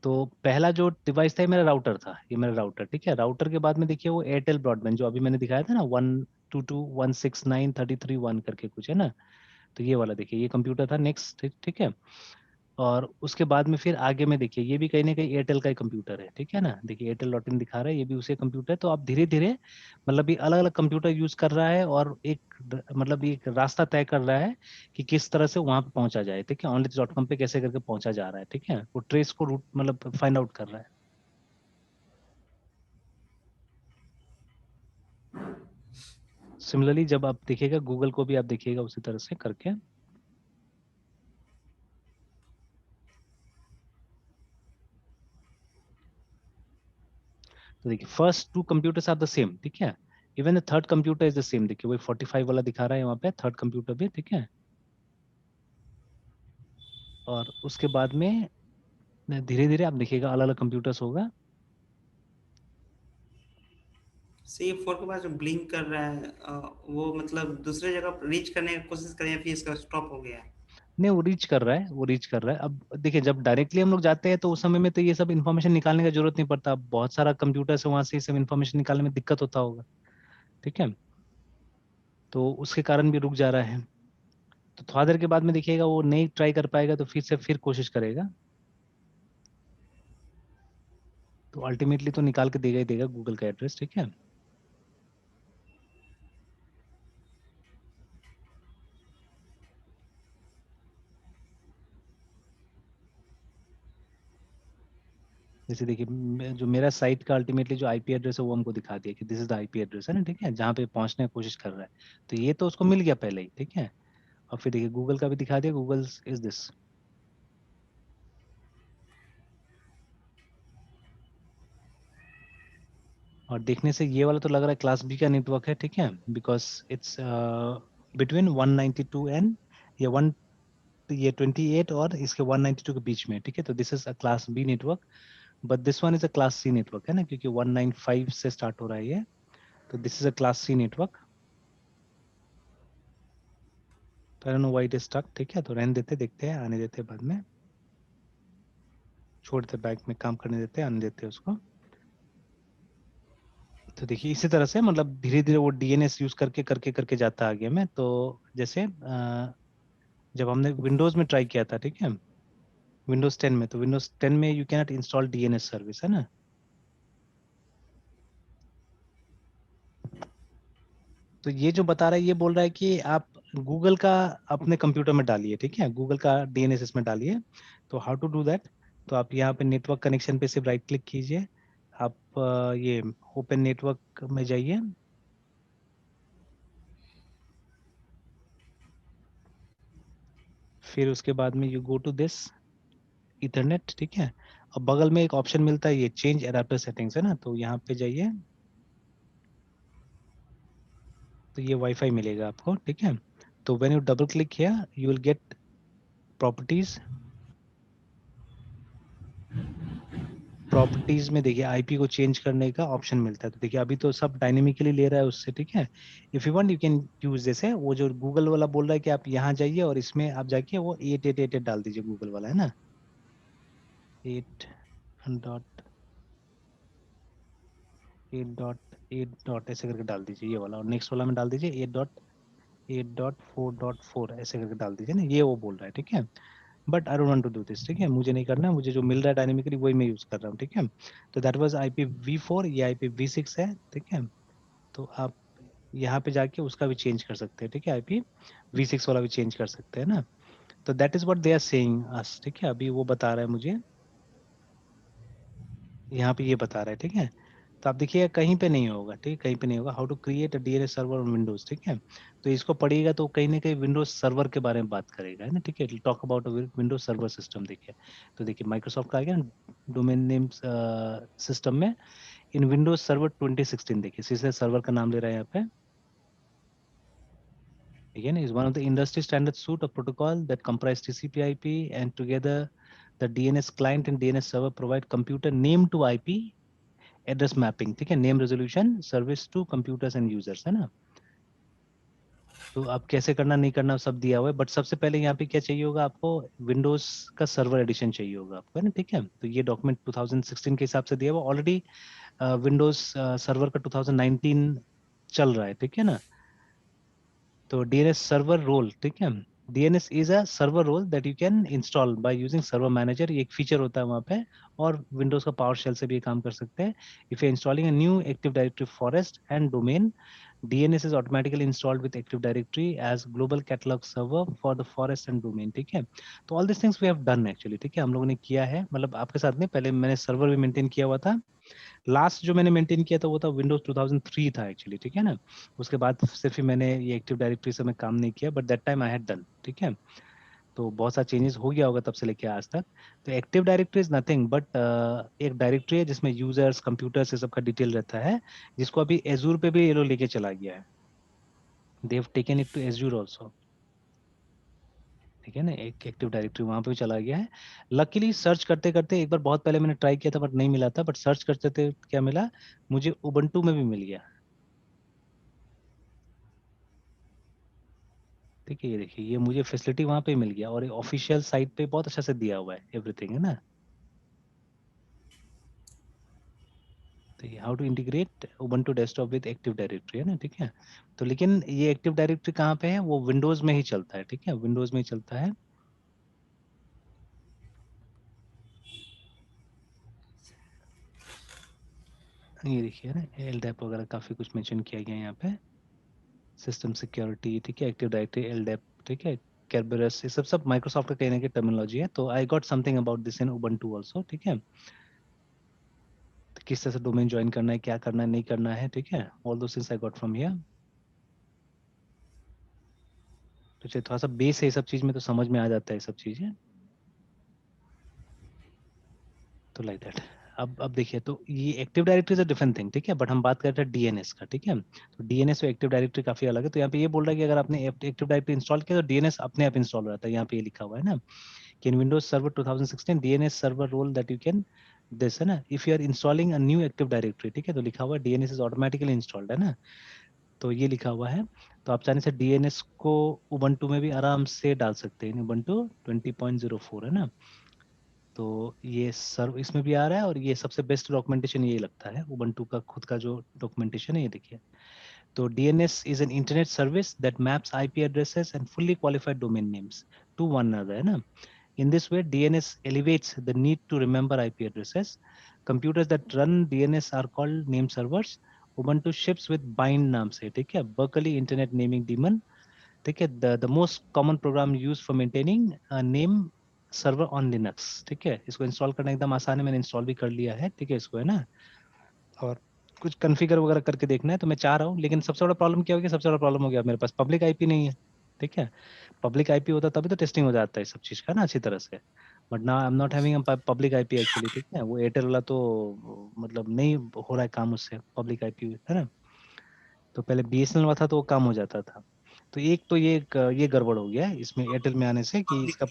तो पहला जो डिवाइस था ये मेरा राउटर था, ये मेरा राउटर, ठीक है। राउटर के बाद में देखिए वो एयरटेल ब्रॉडबैंड जो अभी मैंने दिखाया था ना, 122.169.33.1 करके कुछ, है ना। तो ये वाला देखिए ये कंप्यूटर था नेक्स्ट, ठीक ठीक है। और उसके बाद में फिर आगे में देखिए ये भी कहीं ना कहीं एयरटेल का ही कंप्यूटर है, ठीक है ना। देखिए एयरटेल डॉट इन दिखा रहा है, ये भी उसी कंप्यूटर है। तो आप धीरे धीरे मतलब ये अलग अलग कंप्यूटर यूज कर रहा है, और मतलब ये एक रास्ता तय कर रहा है कि किस तरह से वहां पे पहुंचा जाए, ठीक है। onlythis.com पे कैसे करके पहुंचा जा रहा है, ठीक है। वो ट्रेस को रूट मतलब फाइंड आउट कर रहा है। सिमिलरली जब आप देखिएगा गूगल को भी आप देखिएगा उसी तरह से करके। तो देखिए first two computers are the same, ठीक है। Even the third computer is the same, देखिए वही 45 वाला दिखा रहा है वहाँ पे थर्ड कंप्यूटर भी, ठीक है। और उसके बाद में धीरे धीरे आप देखिएगा अलग अलग कंप्यूटर्स होगा। सी फोर के पास जो ब्लिंक कर रहा है वो मतलब दूसरे जगह रीच करने की कोशिश करें, फिर इसका स्टॉप हो गया है। नहीं वो रीच कर रहा है, वो रीच कर रहा है। अब देखिए जब डायरेक्टली हम लोग जाते हैं तो उस समय में तो ये सब इन्फॉर्मेशन निकालने का जरूरत नहीं पड़ता, अब बहुत सारा कंप्यूटर से वहां से ये सब इन्फॉर्मेशन निकालने में दिक्कत होता होगा, ठीक है। तो उसके कारण भी रुक जा रहा है। तो थोड़ा देर के बाद में देखिएगा वो नहीं ट्राई कर पाएगा तो फिर कोशिश करेगा। तो अल्टीमेटली तो निकाल के देगा ही देगा गूगल का एड्रेस, ठीक है। जैसे देखिए जो मेरा साइट का अल्टीमेटली जो आईपी एड्रेस है वो हमको दिखा दिया कि this is the IP address, है ना, ठीक है, जहाँ पे पहुंचने की कोशिश कर रहा है। तो ये तो उसको मिल गया पहले ही, ठीक है। और फिर देखिए गूगल का भी दिखा दिया, गूगल इज दिस। और देखने से ये वाला तो लग रहा है क्लास बी का नेटवर्क है, ठीक है, बिकॉज इट्स बिटवीन 192 एंड ये 28 और इसके 192 के बीच में, ठीक है। तो this is a class B network, but this one is a class C network, है ना, क्योंकि 195 से स्टार्ट हो रहा है ये। तो this is a class C network. तो I don't know why it is stuck, ठीक है। तो रहने देते, देखते हैं, आने देते हैं बाद में, छोड़ देते, बैक में काम करने देते हैं, आने देते हैं उसको। तो देखिए इसी तरह से मतलब धीरे धीरे वो डीएनएस यूज करके करके करके जाता आगे में। तो जैसे जब हमने विंडोज में ट्राई किया था, ठीक है, विंडोज 10 में, तो विंडोज 10 में you cannot install DNS service, है ना। तो ये जो बता रहा है ये बोल रहा है कि आप गूगल का अपने कंप्यूटर में डालिए, ठीक है, गूगल का डीएनएस इसमें डालिए। तो हाउ टू डू दैट, तो आप यहाँ पे नेटवर्क कनेक्शन पे सिर्फ राइट क्लिक कीजिए, आप ये ओपन नेटवर्क में जाइए, फिर उसके बाद में you go to this ethernet, ठीक है। अब बगल में एक ऑप्शन मिलता है ये चेंज एडाप्टर सेटिंग्स, है ना, तो यहाँ पे जाइए। तो ये वाईफाई मिलेगा आपको, ठीक है। तो when U double click here you will get properties. Properties में देखिए आईपी को चेंज करने का ऑप्शन मिलता है। तो देखिए अभी तो सब डायनेमिकली ले रहा है उससे, ठीक है। If you want you can use, जैसे वो जो गूगल वाला बोल रहा है कि आप यहाँ जाइए और इसमें आप जाके वो 8888 डाल दीजिए, गूगल वाला, है ना, 8.8 ऐसे करके डाल दीजिए ये वाला, और नेक्स्ट वाला में डाल दीजिए 8. 8.4.4 ऐसे करके डाल दीजिए ना, ये वो बोल रहा है, ठीक है। But I don't want to do this, ठीक है, मुझे नहीं करना, मुझे जो मिल रहा है डायनेमिकली वही मैं यूज कर रहा हूँ, ठीक है। तो दैट वाज IPv4, ये IPv6 है, ठीक है। तो आप यहाँ पे जाके उसका भी चेंज कर सकते हैं, ठीक है, IPv6 वाला भी चेंज कर सकते हैं ना। तो that is what they are saying us, ठीक है। अभी वो बता रहा है मुझे, यहाँ पे ये बता रहा है, ठीक है। तो आप देखिएगा कहीं पे नहीं होगा, ठीक है, कहीं पे नहीं होगा how to create a DNS server on Windows, ठीक है। तो इसको पढ़िएगा तो कहीं ना कहीं विंडोज सर्वर के बारे में बात करेगा, है ना, ठीक है। Talk about Windows server system, देखिए। तो देखिए माइक्रोसॉफ्ट का आ गया डोमेन नेम सिस्टम में, इन विंडोज सर्वर 2016, देखिए सीधे सर्वर का नाम ले रहा है यहाँ पे। Again, is one of the industry standard suite of protocol that comprise TCP/IP, and together the DNS client and DNS server provide computer name to IP address mapping, ठीक है, name resolution service to computers and users, है ना। तो अब कैसे करना नहीं करना सब दिया हुआ है, बट सबसे पहले यहाँ पे क्या चाहिए होगा आपको, विंडोज का सर्वर एडिशन चाहिए होगा आपको, है ना, ठीक है। तो ये डॉक्यूमेंट 2016 के हिसाब से दिया हुआ, ऑलरेडी विंडोज सर्वर का 2019 चल रहा है, ठीक है ना। तो DNS सर्वर रोल, ठीक है, DNS is a server role that you can install by using server manager, ये एक फीचर होता है वहाँ पे। और विंडोज का पावर शेल से भी ये काम कर सकते हैं। If you installing a new active directory forest and domain, DNS is automatically installed with Active Directory as global catalog server for the forest and domain, ठीक है। तो all these things we have done actually, ठीक है, हम लोगों ने किया है, मतलब आपके साथ नहीं, पहले मैंने सर्वर भी मेंटेन किया हुआ था। लास्ट जो मैंने मेंटेन किया था वो था विंडोज 2003 था एक्चुअली, ठीक है ना। उसके बाद सिर्फ ही मैंने ये एक्टिव डायरेक्टरी से मैं काम नहीं किया, but that time I had done, ठीक है। तो बहुत सारा चेंजेस हो गया होगा तब से लेके आज तक। तो active directory is nothing but एक डायरेक्टरी है जिसमें यूजर्स कंप्यूटर्स ये सब का डिटेल रहता है, जिसको अभी एजूर पे भी ये लोग लेके चला गया है। They have taken it to Azure also, ठीक है ना, एक एक्टिव डायरेक्टरी वहां पे भी चला गया है। लकीली सर्च करते करते एक बार बहुत पहले मैंने ट्राई किया था बट नहीं मिला था, बट सर्च करते थे क्या मिला, मुझे उबंटू में भी मिल गया, ठीक है। ये देखिए ये मुझे फैसिलिटी वहां पे मिल गया, और ऑफिशियल साइट पे बहुत अच्छा से दिया हुआ है एवरीथिंग, है ना। तो ये how to integrate Ubuntu desktop with active directory, है ना, ठीक है। तो लेकिन ये एक्टिव डायरेक्टरी कहाँ पे है, वो विंडोज में ही चलता है, ठीक है, विंडोज में ही चलता है। ये देखिए ना, LDAP वगैरह काफी कुछ मेंशन किया गया है यहाँ पे, सिस्टम सिक्योरिटी, ठीक है, एक्टिव डायरेक्टरी, LDAP, ठीक है, Kerberos, ये सब सब माइक्रोसॉफ्ट का कहने की टर्मिनोलॉजी है। तो I got something about this in Ubuntu also, ठीक है। तो किस तरह से डोमेन ज्वाइन करना है, क्या करना है, नहीं करना है, ठीक है, all those things I got from here. तो चलिए थोड़ा सा बेस है ये सब चीज में, तो समझ में आ जाता है ये सब चीजें, तो लाइक दैट। अब देखिए, तो ये active directory is a different thing, ठीक है, बट हम बात कर रहे हैं DNS का, ठीक है। तो DNS और एक्टिव डायरेक्टरी काफी अलग है। तो यहाँ पे ये बोल रहा है कि अगर आपने एक्टिव डायरेक्टरी इंस्टॉल किया तो DNS अपने आप इंस्टॉल हो जाता है, यहाँ पे ये लिखा हुआ है ना कि in Windows server 2016 DNS server role that you can this, है ना, if you are installing a new active directory, ठीक है, तो लिखा हुआ है DNS इज ऑटोमेटिकली इंस्टॉल्ड, है ना। तो ये लिखा हुआ है। तो आप चाहने से DNS को उबंटू में भी आराम से डाल सकते हैं, उबंटू 20.04, है ना। तो ये सर्व इसमें भी आ रहा है, और ये सबसे बेस्ट डॉक्यूमेंटेशन ये लगता है उबंटू का खुद का जो डॉक्यूमेंटेशन है, ये देखिए। तो DNS is an internet service that maps IP addresses and fully qualified domain names to one another, है ना। In this way, DNS elevates the need to remember IP addresses. Computers that run DNS are called name servers. Ubuntu ships with bind नाम से, ठीक है, Berkeley Internet Naming Daemon, ठीक है, the most common program used for maintaining a name server on Linux, ठीक है। इसको इंस्टॉल करना एकदम आसान है, मैंने इंस्टॉल भी कर लिया है, ठीक है, इसको, है ना। और कुछ कॉन्फ़िगर वगैरह करके देखना है तो मैं चाह रहा हूँ, लेकिन सबसे बड़ा प्रॉब्लम क्या हो गया, सबसे बड़ा प्रॉब्लम हो गया मेरे पास पब्लिक आईपी नहीं है, ठीक है। पब्लिक आईपी होता तभी तो टेस्टिंग हो जाता है इस सब चीज का ना अच्छी तरह से। But now I am not having public IP actually, ठीक है। वो एयरटेल वाला तो मतलब नहीं हो रहा है काम उससे, पब्लिक आईपी, है ना। तो पहले BSNL वाला था तो वो काम हो जाता था। तो एक तो ये गड़बड़ हो गया है इसमें एयरटेल में आने से कि इसका।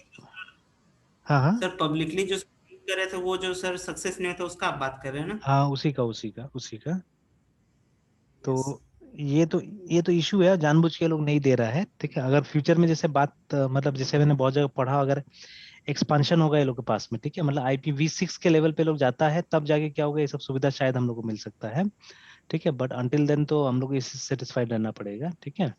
हाँ हाँ। सर पब्लिकली जो कर रहे थे वो जो सर सक्सेस नहीं था उसका आप बात कर रहे हैं ना? हाँ उसी का। यस। तो ये तो ये तो इशू है, जानबूझ के लोग नहीं दे रहा है, ठीक है। अगर फ्यूचर में जैसे बात मतलब जैसे मैंने बहुत जगह पढ़ा, अगर एक्सपांशन होगा ये लोग के पास में, ठीक है, मतलब IPv6 के लेवल पे लोग जाता है तब जाके क्या होगा, ये सब सुविधा शायद हम लोग को मिल सकता है, ठीक है। बट अंटिल देन तो हम लोग को इससे सेटिस्फाइड रहना पड़ेगा, ठीक है।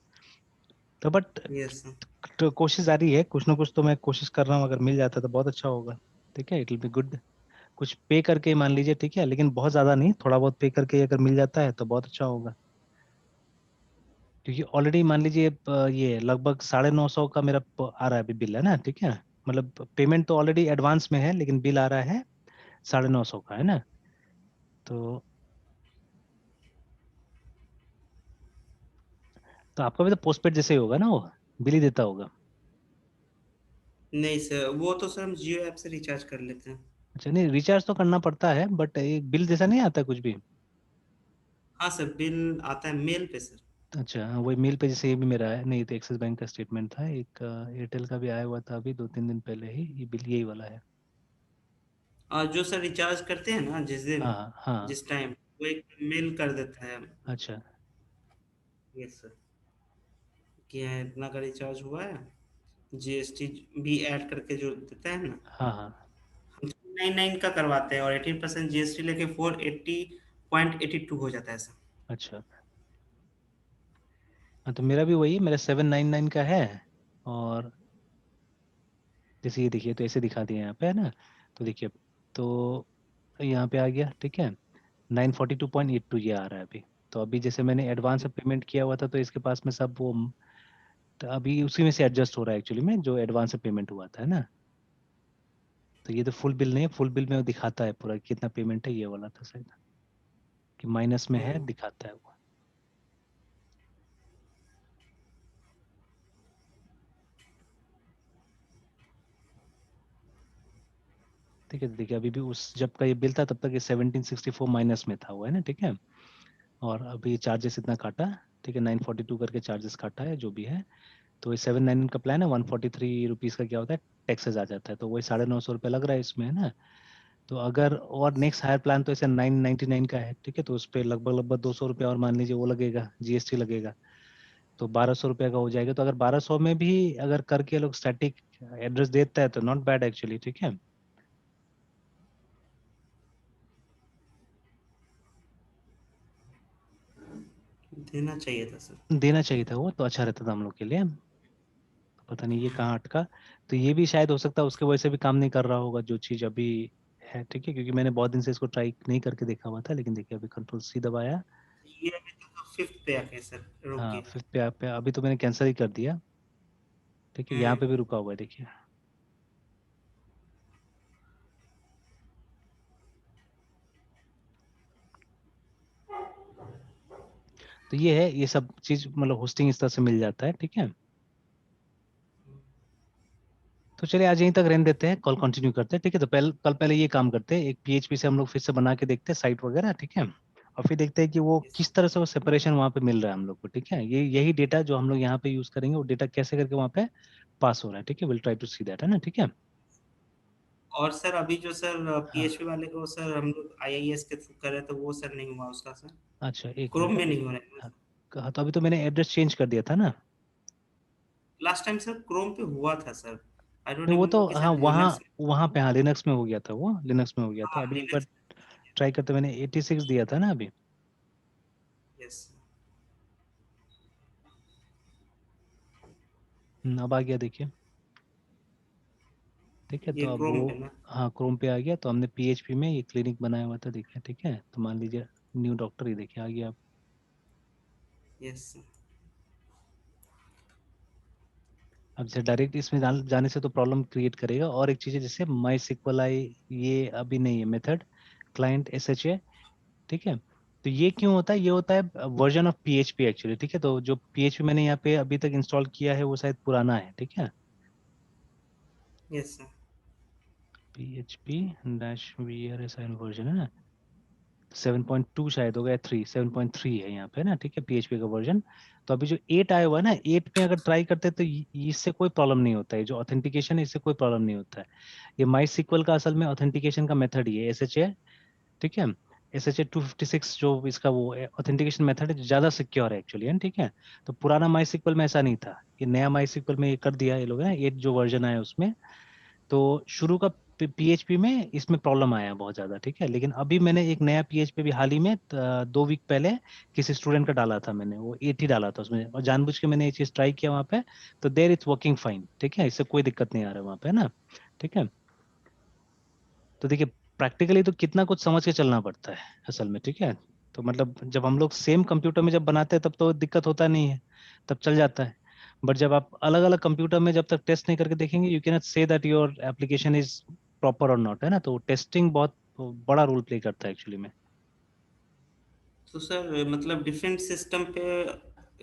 तो बट यस सर। तो कोशिश जारी है, कुछ ना कुछ तो मैं कोशिश कर रहा हूँ, अगर मिल जाता तो बहुत अच्छा होगा। ठीक है, इट विल बी गुड। कुछ पे करके मान लीजिए, ठीक है, लेकिन बहुत ज्यादा नहीं, थोड़ा बहुत पे करके अगर मिल जाता है तो बहुत अच्छा होगा। क्योंकि ऑलरेडी मान लीजिए ये लगभग 950 का मेरा आ रहा है अभी बिल, है ना, ठीक है। मतलब पेमेंट तो ऑलरेडी एडवांस में है, लेकिन बिल आ रहा है 950 का, है ना। तो आपका भी तो पोस्टपेड जैसे ही होगा ना, वो बिल ही देता होगा। नहीं सर, वो तो सर हम जियो ऐप से रिचार्ज कर लेते हैं। अच्छा, नहीं रिचार्ज तो करना पड़ता है, बट एक बिल जैसा नहीं आता कुछ भी। हाँ सर, बिल आता है मेल पे सर। अच्छा हाँ, वही मेल पे जैसे ये भी मेरा है, नहीं तो एक्सिस बैंक का स्टेटमेंट था, एक एयरटेल का भी आया हुआ था अभी 2-3 दिन पहले ही, ये बिल यही वाला है। और जो सर रिचार्ज करते हैं ना जिस दिन, हाँ हाँ। जिस टाइम, वो एक मेल कर देता है। अच्छा। यस सर, कि हाँ, इतना का रिचार्ज हुआ है, जीएसटी भी ऐड करके जो देता है ना। हाँ हाँ। हम 99 का करवाते हैं और 18% जीएसटी लेके 480.82 हो जाता है सर। अच्छा हाँ, तो मेरा भी वही, मेरा 799 का है। और जैसे ये देखिए, तो ऐसे दिखा दिए यहाँ पे, है ना। तो देखिए, तो यहाँ पे आ गया, ठीक है। 942.82 ये आ रहा है अभी। तो अभी जैसे मैंने एडवांस में पेमेंट किया हुआ था, तो इसके पास में सब वो, तो अभी उसी में से एडजस्ट हो रहा है एक्चुअली में, जो एडवांस में पेमेंट हुआ था, है ना। तो ये तो फुल बिल नहीं है, फुल बिल में वो दिखाता है पूरा कितना पेमेंट है, ये वाला था शायद, कि माइनस में है, हम्म। दिखाता है वो। ठीक है, तो देखिए अभी भी उस जब का ये बिल था तब तक ये 1764 माइनस में था वो, है ना, ठीक है। और अभी चार्जेस इतना काटा, ठीक है, 942 करके चार्जेस काटा है जो भी है। तो ये 799 का प्लान है, 143 रुपीज़ का क्या होता है, टैक्सेस आ जाता है, तो वही 950 रुपये लग रहा है इसमें, है ना। तो अगर और नेक्स्ट हायर प्लान तो ऐसे 999 का है, ठीक है, तो उस पर लगभग लगभग 200 रुपया और मान लीजिए वो लगेगा, जीएसटी लगेगा। तो 1200 रुपया का हो जाएगा। तो अगर 1200 में भी अगर करके लोग स्टैटिक एड्रेस देता है तो नॉट बैड एक्चुअली, ठीक है। देना चाहिए था सर। देना चाहिए था, वो तो अच्छा रहता था हम लोग के लिए। पता नहीं ये कहाँ अटका। तो ये भी शायद हो सकता है उसके वजह से भी काम नहीं कर रहा होगा जो चीज़ अभी है, ठीक है, क्योंकि मैंने बहुत दिन से इसको ट्राई नहीं करके देखा हुआ था, लेकिन देखिए अभी कंट्रोल सी दबाया। ये अभी तो फिफ्थ पे आके सर रुक हाँ गया। 5th पे आप पे अभी तो मैंने कैंसिल ही कर दिया। ठीक है, यहाँ हम्म। पे भी रुका हुआ है देखिए। तो ये है, ये सब चीज मतलब होस्टिंग इस तरह से मिल जाता है, ठीक है। तो चलिए आज यहीं तक रहने देते हैं, कॉल कंटिन्यू करते हैं, ठीक है। तो कल पहले ये काम करते हैं, एक पीएचपी से हम लोग फिर से बना के देखते हैं साइट वगैरह, ठीक है। और फिर देखते हैं कि वो Yes, किस तरह से वो सेपरेशन वहाँ पे मिल रहा है हम लोग को, ठीक है। ये यही डेटा जो हम लोग यहाँ पे यूज करेंगे, वो डेटा कैसे करके वहाँ पे पास हो रहा है, ठीक है। Will try to see that, है ना, ठीक है। और सर अभी जो सर हाँ पीएचपी वाले को सर हम लोग आईआईएस के थ्रू कर रहे थे, वो सर नहीं हुआ उसका सर। अच्छा, एक मिनट क्रोम में अभी। नहीं हो रहा है। हाँ हाँ, तो अभी तो मैंने एड्रेस चेंज कर दिया था ना। लास्ट टाइम सर क्रोम पे हुआ था सर। आई डोंट नहीं वो तो रिमेम्बर कि हाँ, शायद वहाँ लिनक्स में। वहाँ पे हाँ लिनक्स में हो गया था, वो लिनक्स में हो गया था। हाँ अभी एक बार लिनक्स। ट्राई करते, मैंने 86 दिया था ना अभी। यस। अब आ गया देखिए, ठीक है। ये तो अब क्रोम वो, है ना। हाँ क्रोम पे आ गया। तो हमने पीएचपी में ये क्लिनिक बनाया हुआ था देखिए, ठीक है। तो मान लीजिए न्यू डॉक्टर, ही देखिए आ गया। यस। अब जैसे डायरेक्ट इसमें जाने से तो प्रॉब्लम क्रिएट करेगा। और एक चीज़ है जैसे माई सिक्वल आई, ये अभी नहीं है method, client S H A, ठीक है। तो ये क्यों होता है, ये होता है वर्जन ऑफ पीएचपी एक्चुअली, ठीक है। तो जो पीएचपी मैंने यहाँ पे अभी तक इंस्टॉल किया है वो शायद पुराना है, ठीक है। Yes sir. PHP dash V R S version है ना, 7.2 शायद हो गया, 7.3 है यहाँ पे ना, ठीक है, पीएचपी का वर्जन। तो अभी जो 8 आया हुआ है ना, 8 में अगर ट्राई करते हैं तो इससे कोई प्रॉब्लम नहीं होता है, जो ऑथेंटिकेशन है इससे कोई प्रॉब्लम नहीं होता है। ये माई सिक्वल का असल में ऑथेंटिकेशन का मेथड ही है, एस एच ए, ठीक है। एस एच ए 256 जो इसका वो ऑथेंटिकेशन मेथड है, जो ज्यादा सिक्योर है एक्चुअली, है, ठीक है। तो पुराना माई सिक्वल में ऐसा नहीं था, ये नया माई सिक्वल में ये कर दिया ये लोग ने, 8 जो वर्जन आया उसमें। तो शुरू का पीएचपी में इसमें प्रॉब्लम आया है बहुत ज्यादा, ठीक है। लेकिन अभी मैंने एक नया पीएचपी भी हाल ही में 2 वीक पहले किसी स्टूडेंट का डाला था, मैंने वो 80 डाला था उसमें, और जानबूझ के मैंने ये चीज ट्राई किया वहाँ पे, तो देयर इट्स वर्किंग फाइन, ठीक है, इससे कोई दिक्कत नहीं आ रहा है वहाँ पे, है ना, ठीक है। तो देखिए प्रैक्टिकली तो कितना कुछ समझ के चलना पड़ता है असल में, ठीक है। तो मतलब जब हम लोग सेम कंप्यूटर में जब बनाते हैं तब तो दिक्कत होता नहीं है, तब चल जाता है। बट जब आप अलग अलग कंप्यूटर में जब तक टेस्ट नहीं करके देखेंगे, you can not say that your application is proper और नॉट, है ना। तो टेस्टिंग बहुत बड़ा रोल प्ले करता है एक्चुअली में। तो सर मतलब डिफरेंट सिस्टम पे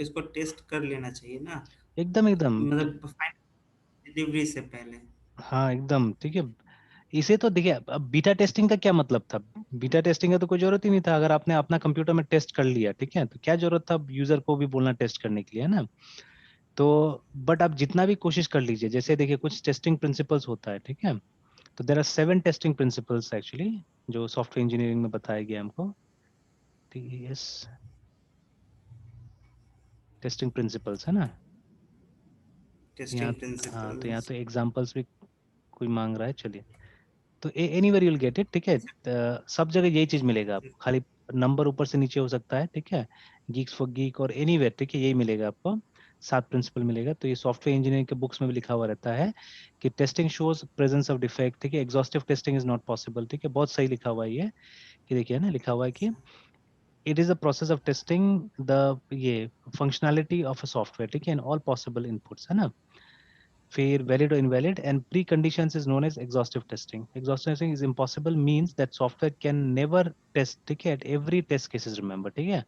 इसको टेस्ट कर लेना चाहिए ना, एकदम एकदम मतलब फाइनल डिलीवरी से पहले। हाँ एकदम ठीक है। इसे तो देखिए, अब बीटा टेस्टिंग का क्या मतलब था? बीटा टेस्टिंग का तो कोई जरूरत ही नहीं था, अगर आपने अपना कंप्यूटर में टेस्ट कर लिया, ठीक है, तो क्या जरूरत था यूजर को भी बोलना टेस्ट करने के लिए, है ना। तो बट आप जितना भी कोशिश कर लीजिए, जैसे देखिए कुछ टेस्टिंग प्रिंसिपल्स होता है, ठीक है। तो there are 7 testing principles actually, जो सॉफ्टवेयर इंजीनियरिंग में बताया गया हमको, टीएस टेस्टिंग प्रिंसिपल्स, है ना। यहाँ टेस्टिंग हाँ, तो यहाँ प्रिंसिपल्स। तो एग्जांपल्स भी कोई मांग रहा है, चलिए। तो एनीवेयर यूल गेट इट, ठीक है। सब जगह यही चीज मिलेगा आपको, खाली नंबर ऊपर से नीचे हो सकता है, ठीक है। गीक्स फॉर गीक और एनीवेयर, ठीक है, यही मिलेगा आपको, 7 प्रिंसिपल मिलेगा। तो ये सॉफ्टवेयर इंजीनियरिंग के बुक्स में भी लिखा हुआ रहता है कि testing shows presence of defect, ठीक है, exhaustive testing is not possible, ठीक है, बहुत सही लिखा हुआ है ये, कि देखिए ना, लिखा हुआ है कि it is a process of testing the ये फंक्शनैलिटी ऑफ अ सॉफ्टवेयर, ठीक है, इन ऑल पॉसिबल इनपुट्स, है ना। फिर valid or invalid and preconditions is known as exhaustive testing. Exhaustive testing is impossible means that software can never test, ठीक है, at every test cases, remember, ठीक है।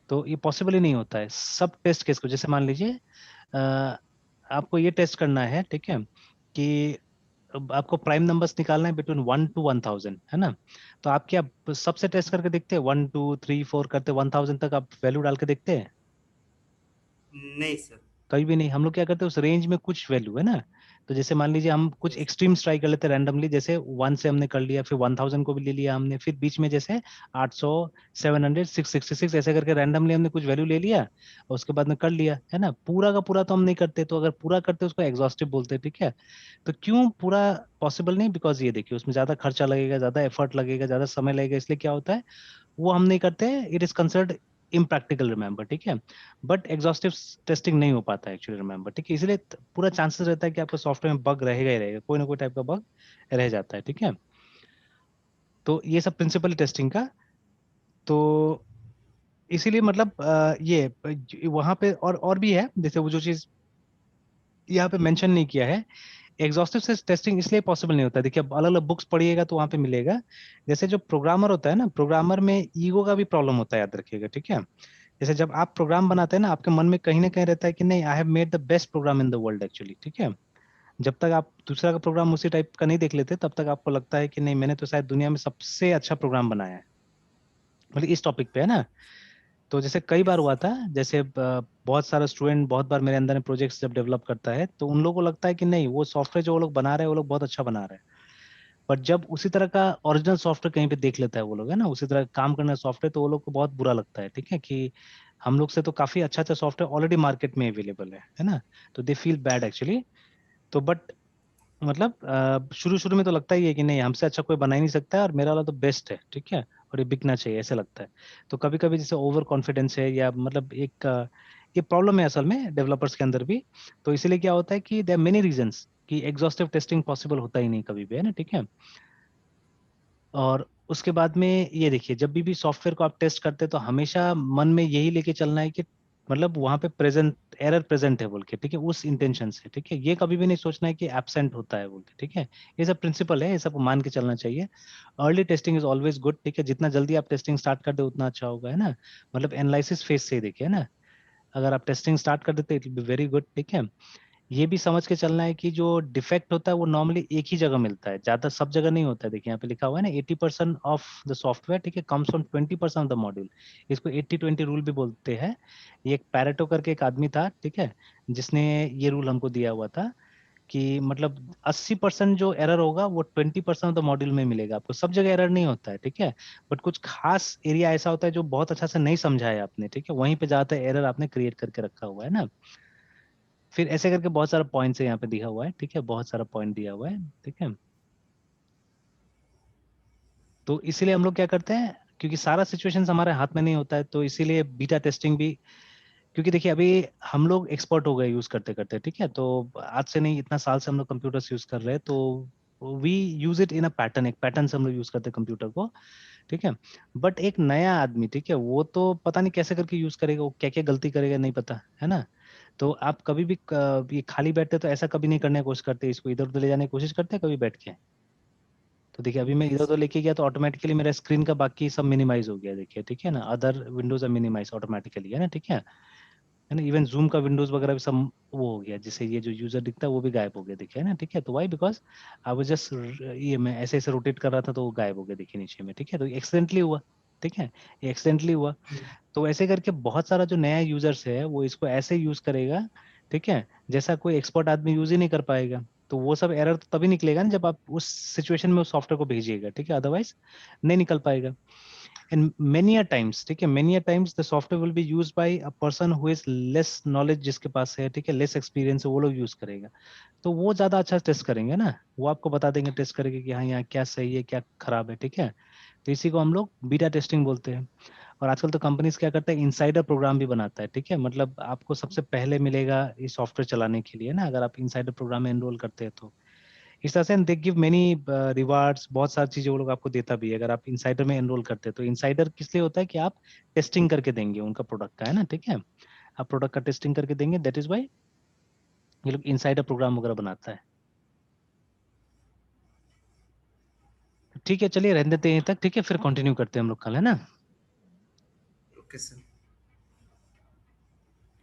तो ये पॉसिबल ही नहीं होता है सब टेस्ट केस को। जैसे मान लीजिए आपको ये टेस्ट करना है, ठीक है, कि अब आपको प्राइम नंबर्स निकालना है बिटवीन 1 to 1000, है ना। तो आप क्या सबसे टेस्ट करके देखते हैं, 1 2 3 4 करते 1000 तक आप वैल्यू डाल के देखते हैं? नहीं सर। कभी भी नहीं। हम लोग क्या करते हैं, उस रेंज में कुछ वैल्यू है ना। तो जैसे मान लीजिए हम कुछ यस। एक्सट्रीम्स ट्राई कर लेते हैं रैंडमली, जैसे 1 से हमने कर लिया, फिर 1000 को भी ले लिया हमने, फिर बीच में जैसे 800 700 666 ऐसे करके रैंडमली हमने कुछ वैल्यू ले लिया, और उसके बाद में कर लिया, है ना। पूरा का पूरा तो हम नहीं करते, तो अगर पूरा करते उसको एग्जॉस्टिव बोलते हैं, ठीक है। तो क्यों पूरा पॉसिबल नहीं? बिकॉज ये देखिए उसमें ज्यादा खर्चा लगेगा, ज्यादा एफर्ट लगेगा, ज्यादा समय लगेगा, इसलिए क्या होता है वो हम नहीं करते। It is considered impractical, remember, ठीक है। बट एग्जॉस्टिव टेस्टिंग नहीं हो पाता एक्चुअली, रिमेंबर, ठीक है। इसलिए पूरा चांसेस रहता है कि आपके सॉफ्टवेयर में बग रहेगा ही रहेगा, कोई ना कोई टाइप का बग रह जाता है, ठीक है। तो ये सब प्रिंसिपल टेस्टिंग का। तो इसीलिए मतलब ये वहां पे और भी है, जैसे वो जो चीज यहाँ पे मेंशन नहीं किया है, एग्जॉस्टिव टेस्टिंग इसलिए पॉसिबल नहीं होता। देखिए अब अलग अलग बुक्स पढ़िएगा तो वहां पे मिलेगा। जैसे जो प्रोग्रामर होता है ना, प्रोग्रामर में ईगो का भी प्रॉब्लम होता है, याद रखिएगा, ठीक है। जैसे जब आप प्रोग्राम बनाते हैं ना, आपके मन में कहीं ना कहीं रहता है कि नहीं, I have made the best program in the world actually, ठीक है। जब तक आप दूसरा का प्रोग्राम उसी टाइप का नहीं देख लेते, तब तक आपको लगता है कि नहीं, मैंने तो शायद दुनिया में सबसे अच्छा प्रोग्राम बनाया है, मतलब इस टॉपिक पे, है ना। तो जैसे कई बार यस हुआ सर। था, जैसे बहुत सारा स्टूडेंट बहुत बार मेरे अंदर में प्रोजेक्ट्स जब डेवलप करता है, तो उन लोगों को लगता है कि नहीं, वो सॉफ्टवेयर जो वो लोग बना रहे हैं वो लोग बहुत अच्छा बना रहे हैं। बट जब उसी तरह का ओरिजिनल सॉफ्टवेयर कहीं पे देख लेता है वो लोग, है ना, उसी तरह काम करना सॉफ्टवेयर, तो वो लोग को बहुत बुरा लगता है, ठीक है, कि हम लोग से तो काफी अच्छा अच्छा सॉफ्टवेयर ऑलरेडी मार्केट में अवेलेबल है ना। तो दे फील बैड एक्चुअली। तो बट मतलब शुरू शुरू में तो लगता ही है कि नहीं, हमसे अच्छा कोई बना ही नहीं सकता है, और मेरा वाला तो बेस्ट है, ठीक है, और ये बिकना चाहिए, ऐसे लगता है। तो कभी कभी जैसे ओवर कॉन्फिडेंस है, या मतलब एक ये प्रॉब्लम है असल में डेवलपर्स के अंदर भी। तो इसीलिए क्या होता है कि देयर मेनी रीजंस कि एग्जॉस्टिव टेस्टिंग पॉसिबल होता ही नहीं कभी भी, है ना, ठीक है। और उसके बाद में ये देखिए, जब भी सॉफ्टवेयर को आप टेस्ट करते हैं तो हमेशा मन में यही लेके चलना है कि मतलब वहां पे प्रेजेंट एरर प्रेजेंट है बोल के, ठीक है, उस इंटेंशन से, ठीक है। ये कभी भी नहीं सोचना है कि एब्सेंट होता है बोल के, ठीक है। ये सब प्रिंसिपल है, ये सब मान के चलना चाहिए। Early testing is always good, ठीक है, जितना जल्दी आप टेस्टिंग स्टार्ट कर दे उतना अच्छा होगा, है ना। मतलब एनालिसिस फेज से ही देखिए ना, अगर आप टेस्टिंग स्टार्ट कर देते it will be very good, ठीक है। ये भी समझ के चलना है कि जो डिफेक्ट होता है वो नॉर्मली एक ही जगह मिलता है, ज्यादा सब जगह नहीं होता है। देखिए यहाँ पे लिखा हुआ है ना, 80% ऑफ द सॉफ्टवेयर, ठीक है, comes from 20% of the module. इसको 80-20 रूल भी बोलते हैं। ये एक पैरेटो करके एक आदमी था, ठीक है, जिसने ये रूल हमको दिया हुआ था कि मतलब 80% जो एरर होगा वो 20% ऑफ द मॉड्यूल में मिलेगा आपको, सब जगह एरर नहीं होता है, ठीक है। बट कुछ खास एरिया ऐसा होता है जो बहुत अच्छा से नहीं समझा है आपने, ठीक है, वहीं पे ज्यादातर एरर आपने क्रिएट करके रखा हुआ है ना। फिर ऐसे करके बहुत सारा पॉइंट्स है यहाँ पे दिया हुआ है, ठीक है, बहुत सारा पॉइंट दिया हुआ है, ठीक है। तो इसीलिए हम लोग क्या करते हैं, क्योंकि सारा सिचुएशन हमारे हाथ में नहीं होता है, तो इसीलिए बीटा टेस्टिंग भी, क्योंकि देखिए अभी हम लोग एक्सपर्ट हो गए यूज करते करते, ठीक है, तो आज से नहीं, इतना साल से हम लोग कंप्यूटर्स यूज कर रहे हैं, तो we use it in a pattern, एक पैटर्न से हम लोग यूज करते हैं कंप्यूटर को, ठीक है। बट एक नया आदमी, ठीक है, वो तो पता नहीं कैसे करके यूज करेगा, वो क्या क्या गलती करेगा नहीं पता, है ना। तो आप कभी भी ये खाली बैठते तो ऐसा कभी नहीं करने की कोशिश करते, इसको इधर उधर ले जाने की कोशिश करते हैं कभी बैठ के। तो देखिए अभी मैं नहीं इधर उधर सर। लेके गया तो ऑटोमेटिकली मेरा स्क्रीन का बाकी सब मिनिमाइज हो गया, देखिए, ठीक है ना, other windows are minimize automatically, है ना, ठीक है ना, इवन जूम का विंडोज वगैरह भी सब वो हो गया, जिससे ये जो यूजर दिखता है वो भी गायब हो गया, देखिए, है ना, ठीक है। तो why, because I was just, ये मैं ऐसे ऐसे रोटेट कर रहा था तो वो गायब हो गया, देखिए नीचे में, ठीक है, तो एक्सीडेंटली हुआ, ठीक है, एक्सीडेंटली हुआ। तो ऐसे करके बहुत सारा जो नया यूजर्स है वो इसको ऐसे यूज करेगा, ठीक है, जैसा कोई एक्सपर्ट आदमी यूज ही नहीं कर पाएगा। तो वो सब एरर तो तभी निकलेगा ना जब आप उस सिचुएशन में उस सॉफ्टवेयर को भेजिएगा, ठीक है, अदरवाइज नहीं निकल पाएगा। And many a times, ठीक है, many a times the software will be used by a person who is less knowledge, जिसके पास है, ठीक है, लेस एक्सपीरियंस है, वो लोग यूज करेगा। तो वो ज्यादा अच्छा टेस्ट करेंगे ना, वो आपको बता देंगे टेस्ट करके कि हाँ यहाँ क्या सही है क्या खराब है, ठीक है। तो इसी को हम लोग बीटा टेस्टिंग बोलते हैं। और आजकल तो कंपनीज क्या करता है, इनसाइडर प्रोग्राम भी बनाता है, ठीक है, मतलब आपको सबसे पहले मिलेगा ये सॉफ्टवेयर चलाने के लिए ना, अगर आप इनसाइडर प्रोग्राम में एनरोल करते हैं तो। इस तरह से दे गिव मेनी रिवार्ड्स, बहुत सारी चीजें वो लोग आपको देता भी है अगर आप इनसाइडर में एनरोल करते हैं। तो इनसाइडर किस लिए होता है कि आप टेस्टिंग करके देंगे उनका प्रोडक्ट का, है ना, ठीक है, आप प्रोडक्ट का टेस्टिंग करके देंगे, दैट इज वाई ये लोग इनसाइडर प्रोग्राम वगैरह बनाता है। तो ठीक है, चलिए रहने देते हैं यहीं तक, ठीक है, फिर कंटिन्यू करते हैं हम लोग कल, है ना। Okay sir.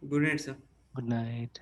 Good night sir. Good night.